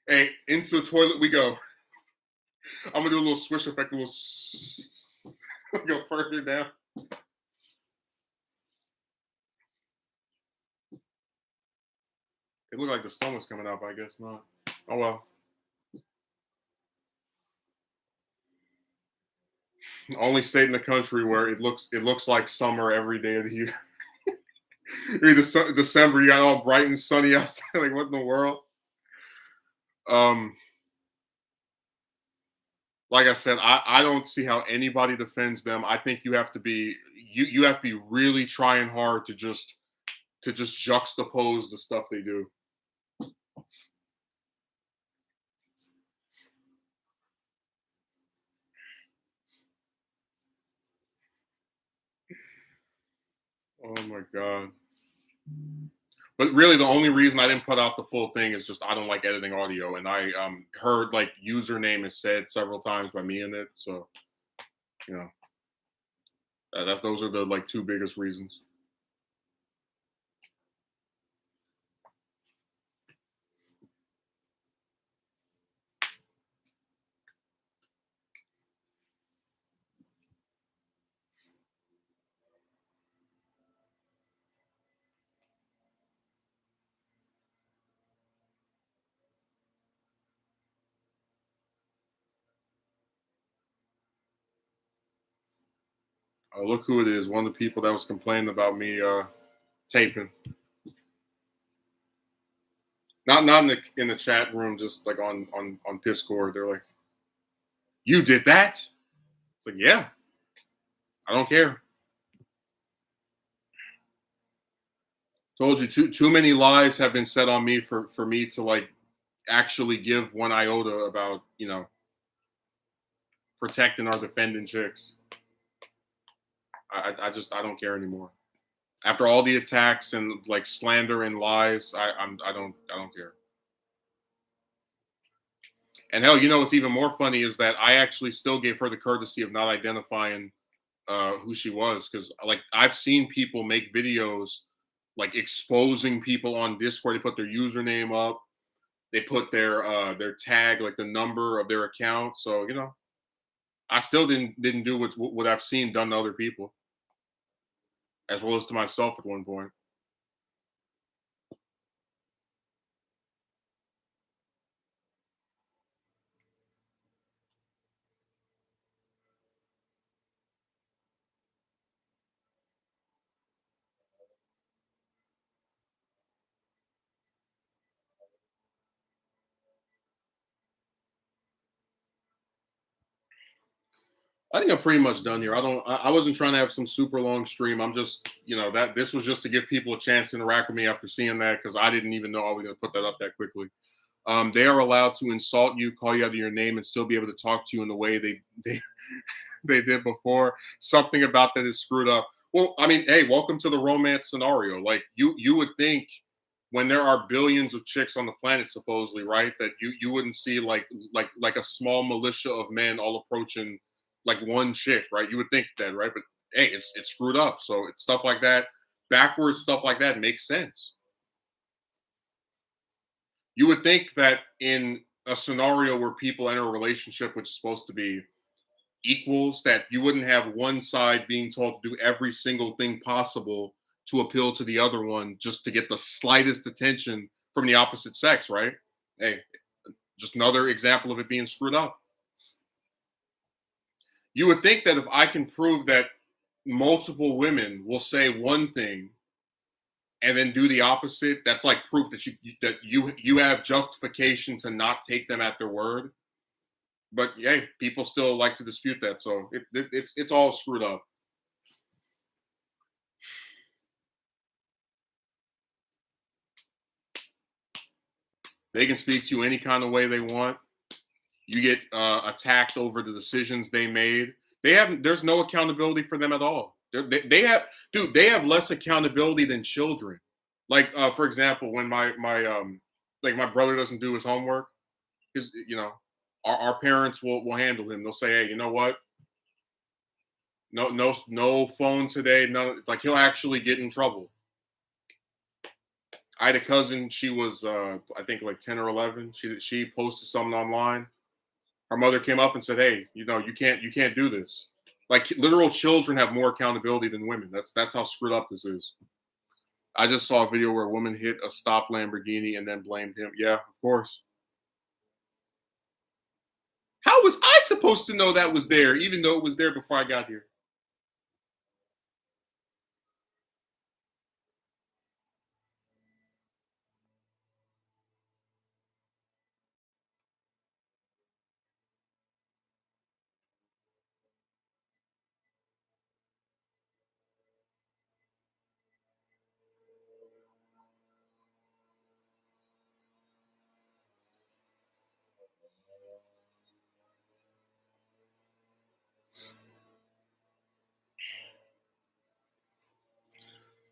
S1: Hey, into the toilet we go. I'm gonna do a little swish effect, a little go further down. It looked like the sun was coming up. I guess not. Oh well. Only state in the country where it looks like summer every day of the year. December, you got all bright and sunny outside. Like what in the world? Um, like I said, I don't see how anybody defends them. I think you have to be really trying hard to just juxtapose the stuff they do. Oh my god. But really, the only reason I didn't put out the full thing is just I don't like editing audio, and I heard like username is said several times by me in it, so you know those are the like two biggest reasons. Oh, look who it is! One of the people that was complaining about me taping, not in the chat room, just like on Discord. They're like, "You did that?" It's like, "Yeah, I don't care." Told you too many lies have been said on me for me to like actually give one iota about protecting or defending chicks. I don't care anymore. After all the attacks and like slander and lies, I don't care. And hell, what's even more funny is that I actually still gave her the courtesy of not identifying who she was, because like I've seen people make videos like exposing people on Discord. They put their username up, they put their tag, like the number of their account. So I still didn't do what I've seen done to other people, as well as to myself at one point. I think I'm pretty much done here. I wasn't trying to have some super long stream. I'm just, that this was just to give people a chance to interact with me after seeing that, because I didn't even know I was going to put that up that quickly. They are allowed to insult you, call you out of your name, and still be able to talk to you in the way they did before. Something about that is screwed up. Well, I mean, hey, welcome to the romance scenario. Like you would think when there are billions of chicks on the planet, supposedly, right, that you wouldn't see like a small militia of men all approaching like one chick, right? You would think that, right? But hey, it's screwed up. So it's stuff like that, backwards stuff like that makes sense. You would think that in a scenario where people enter a relationship which is supposed to be equals, that you wouldn't have one side being told to do every single thing possible to appeal to the other one just to get the slightest attention from the opposite sex, right? Hey, Just another example of it being screwed up. You would think that if I can prove that multiple women will say one thing and then do the opposite, that's like proof that you have justification to not take them at their word. But yay, people still like to dispute that, so it's all screwed up. They can speak to you any kind of way they want. You get attacked over the decisions they made. There's no accountability for them at all. They have less accountability than children. Like for example, when my brother doesn't do his homework, his our parents will handle him. They'll say, hey, you know what? No phone today. No, like he'll actually get in trouble. I had a cousin. She was I think like 10 or 11. She posted something online. Her mother came up and said, hey, you can't do this. Like literal children have more accountability than women. That's how screwed up this is. I just saw a video where a woman hit a stop Lamborghini and then blamed him. Yeah, of course. How was I supposed to know that was there, even though it was there before I got here?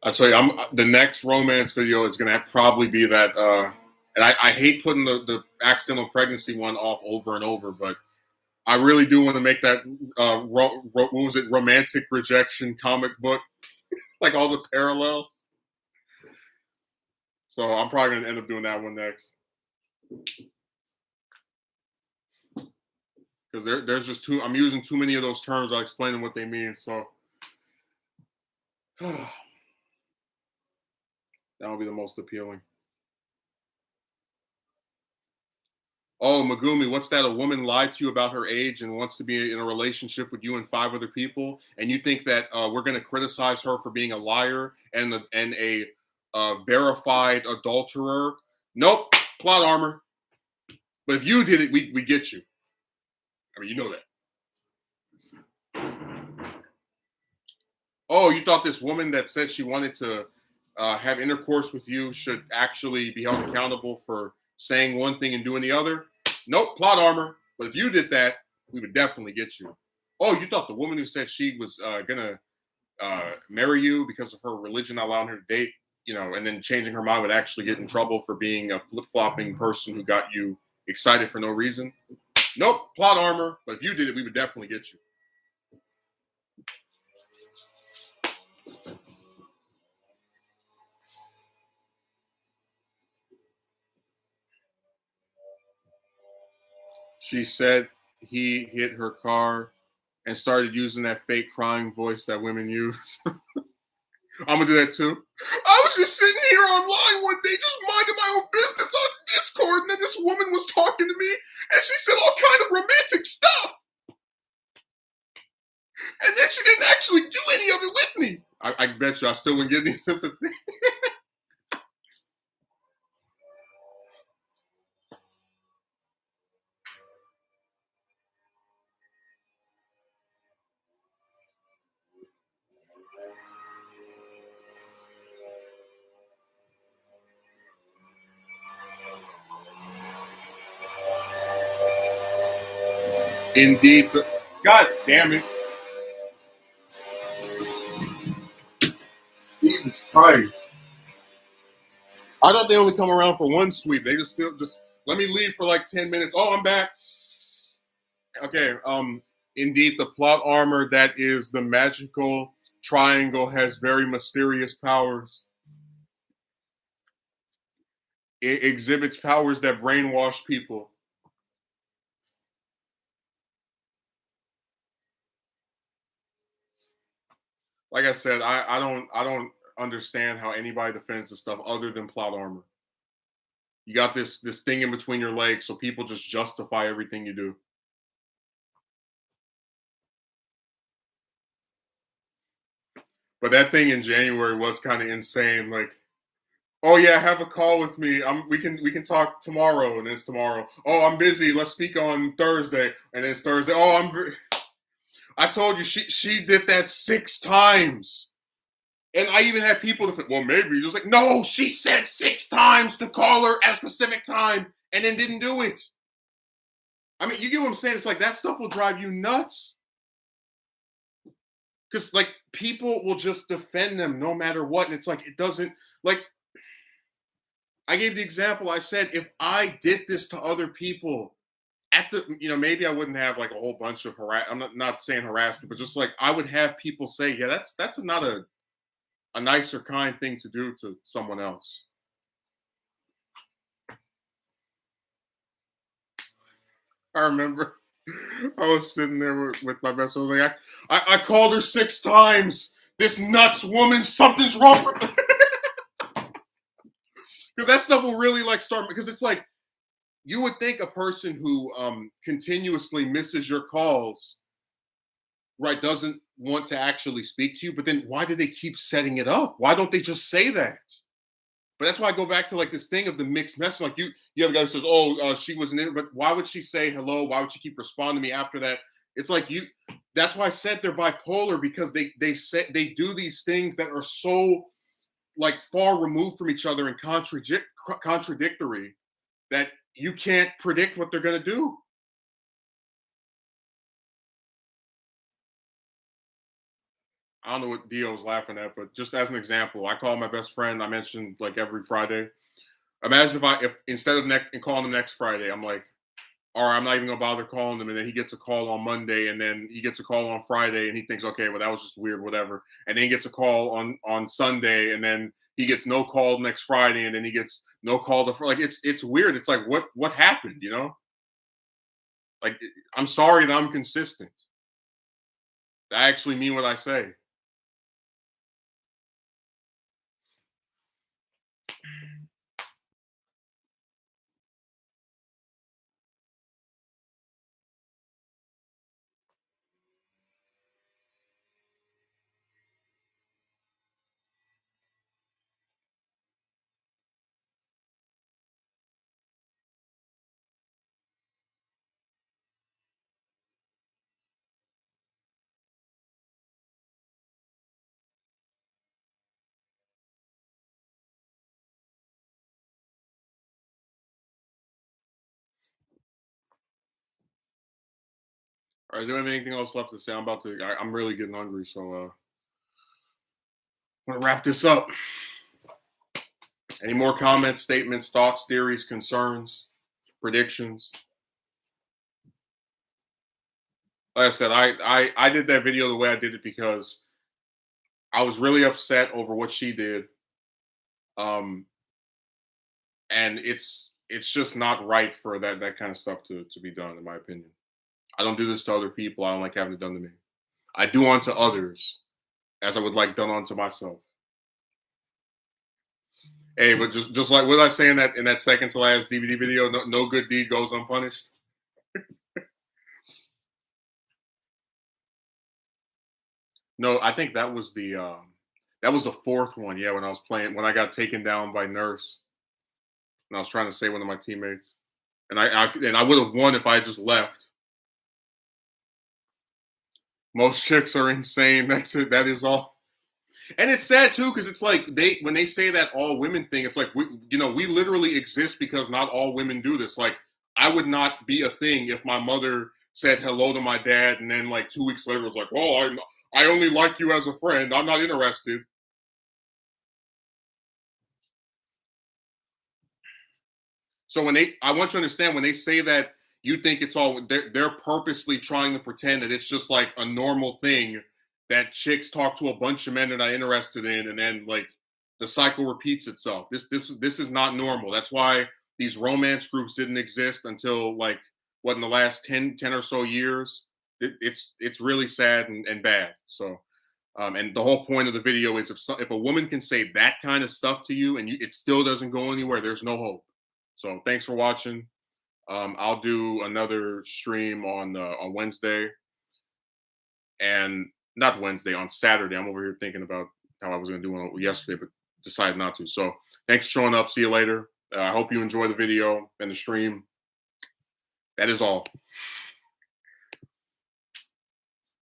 S1: I tell you, the next romance video is gonna probably be that. And I hate putting the accidental pregnancy one off over and over, but I really do want to make that. What was it? Romantic rejection comic book, like all the parallels. So I'm probably gonna end up doing that one next because there's just too. I'm using too many of those terms. I explaining what they mean. So that would be the most appealing. Oh, Megumi, what's that? A woman lied to you about her age and wants to be in a relationship with you and 5 other people, and you think that we're going to criticize her for being a liar and a verified adulterer? Nope, plot armor. But if you did it, we get you. I mean, you know that. Oh, you thought this woman that said she wanted to have intercourse with you should actually be held accountable for saying one thing and doing the other? Nope, plot armor. But if you did that, we would definitely get you. Oh, you thought the woman who said she was gonna marry you because of her religion allowing her to date, and then changing her mind would actually get in trouble for being a flip-flopping person who got you excited for no reason? Nope, plot armor. But if you did it, we would definitely get you. She said he hit her car and started using that fake crying voice that women use. I'm gonna do that too. I was just sitting here online one day, just minding my own business on Discord, and then this woman was talking to me, and she said all kind of romantic stuff, and then she didn't actually do any of it with me. I bet you I still wouldn't get any sympathy. Indeed, but God damn it, Jesus Christ! I thought they only come around for one sweep. They just let me leave for like 10 minutes. Oh, I'm back. Okay. Indeed, the plot armor that is the magical triangle has very mysterious powers. It exhibits powers that brainwash people. Like I said, I don't understand how anybody defends this stuff other than plot armor. You got this thing in between your legs, so people just justify everything you do. But that thing in January was kind of insane. Like, oh yeah, have a call with me. We can talk tomorrow, and it's tomorrow. Oh, I'm busy. Let's speak on Thursday, and then it's Thursday. Oh, I told you she did that 6 times. And I even had people that think, well, maybe. Just like, no, she said 6 times to call her at a specific time and then didn't do it. I mean, you get what I'm saying? It's like that stuff will drive you nuts. Because like people will just defend them no matter what. And it's like it doesn't like I gave the example. I said if I did this to other people at the maybe I wouldn't have like a whole bunch of I'm not saying harassment, but just like I would have people say, yeah, that's not a nice or kind thing to do to someone else. I remember I was sitting there with my best friend. I was like, I called her 6 times. This nuts woman, something's wrong with her. Because that stuff will really like start. Because it's like you would think a person who continuously misses your calls, right, doesn't want to actually speak to you. But then why do they keep setting it up? Why don't they just say that? But that's why I go back to like this thing of the mixed message. Like you have a guy who says, "Oh, she wasn't in," but why would she say hello? Why would she keep responding to me after that? It's like you. That's why I said they're bipolar because they do these things that are so like far removed from each other and contradictory that you can't predict what they're going to do. I don't know what Dio's laughing at, but just as an example, I call my best friend. I mentioned like every Friday. Imagine if instead of calling him next Friday, I'm like, all right, I'm not even gonna bother calling him, and then he gets a call on Monday, and then he gets a call on Friday, and he thinks, okay, well that was just weird, whatever, and then he gets a call on Sunday, and then he gets no call next Friday, and then he gets no call like it's weird. It's like what happened, Like I'm sorry that I'm consistent. I actually mean what I say. All right, is there anything else left to say? I'm really getting hungry, so I'm gonna wrap this up. Any more comments, statements, thoughts, theories, concerns, predictions? Like I said, I did that video the way I did it because I was really upset over what she did. Um, and it's just not right for that kind of stuff to be done, in my opinion. I don't do this to other people. I don't like having it done to me. I do unto others as I would like done unto myself. Hey, but just like what I say in that second to last DVD video, no good deed goes unpunished. No, I think that was the fourth one. Yeah, when I was playing when I got taken down by Nurse, and I was trying to save one of my teammates, and I would have won if I just left. Most chicks are insane. That's it. That is all. And it's sad too because it's like when they say that all women thing, it's like we literally exist because not all women do this. Like I would not be a thing if my mother said hello to my dad and then like 2 weeks later was like, well, I only like you as a friend. I'm not interested. So I want you to understand when they say that you think it's all, they're purposely trying to pretend that it's just like a normal thing that chicks talk to a bunch of men that are interested in, and then like the cycle repeats itself. This is not normal. That's why these romance groups didn't exist until like what in the last 10 or so years. It's really sad and bad. So. And the whole point of the video is if a woman can say that kind of stuff to you and it still doesn't go anywhere, there's no hope. So thanks for watching. I'll do another stream on Wednesday, and not Wednesday, on Saturday. I'm over here thinking about how I was going to do one yesterday, but decided not to. So thanks for showing up. See you later. I hope you enjoy the video and the stream. That is all.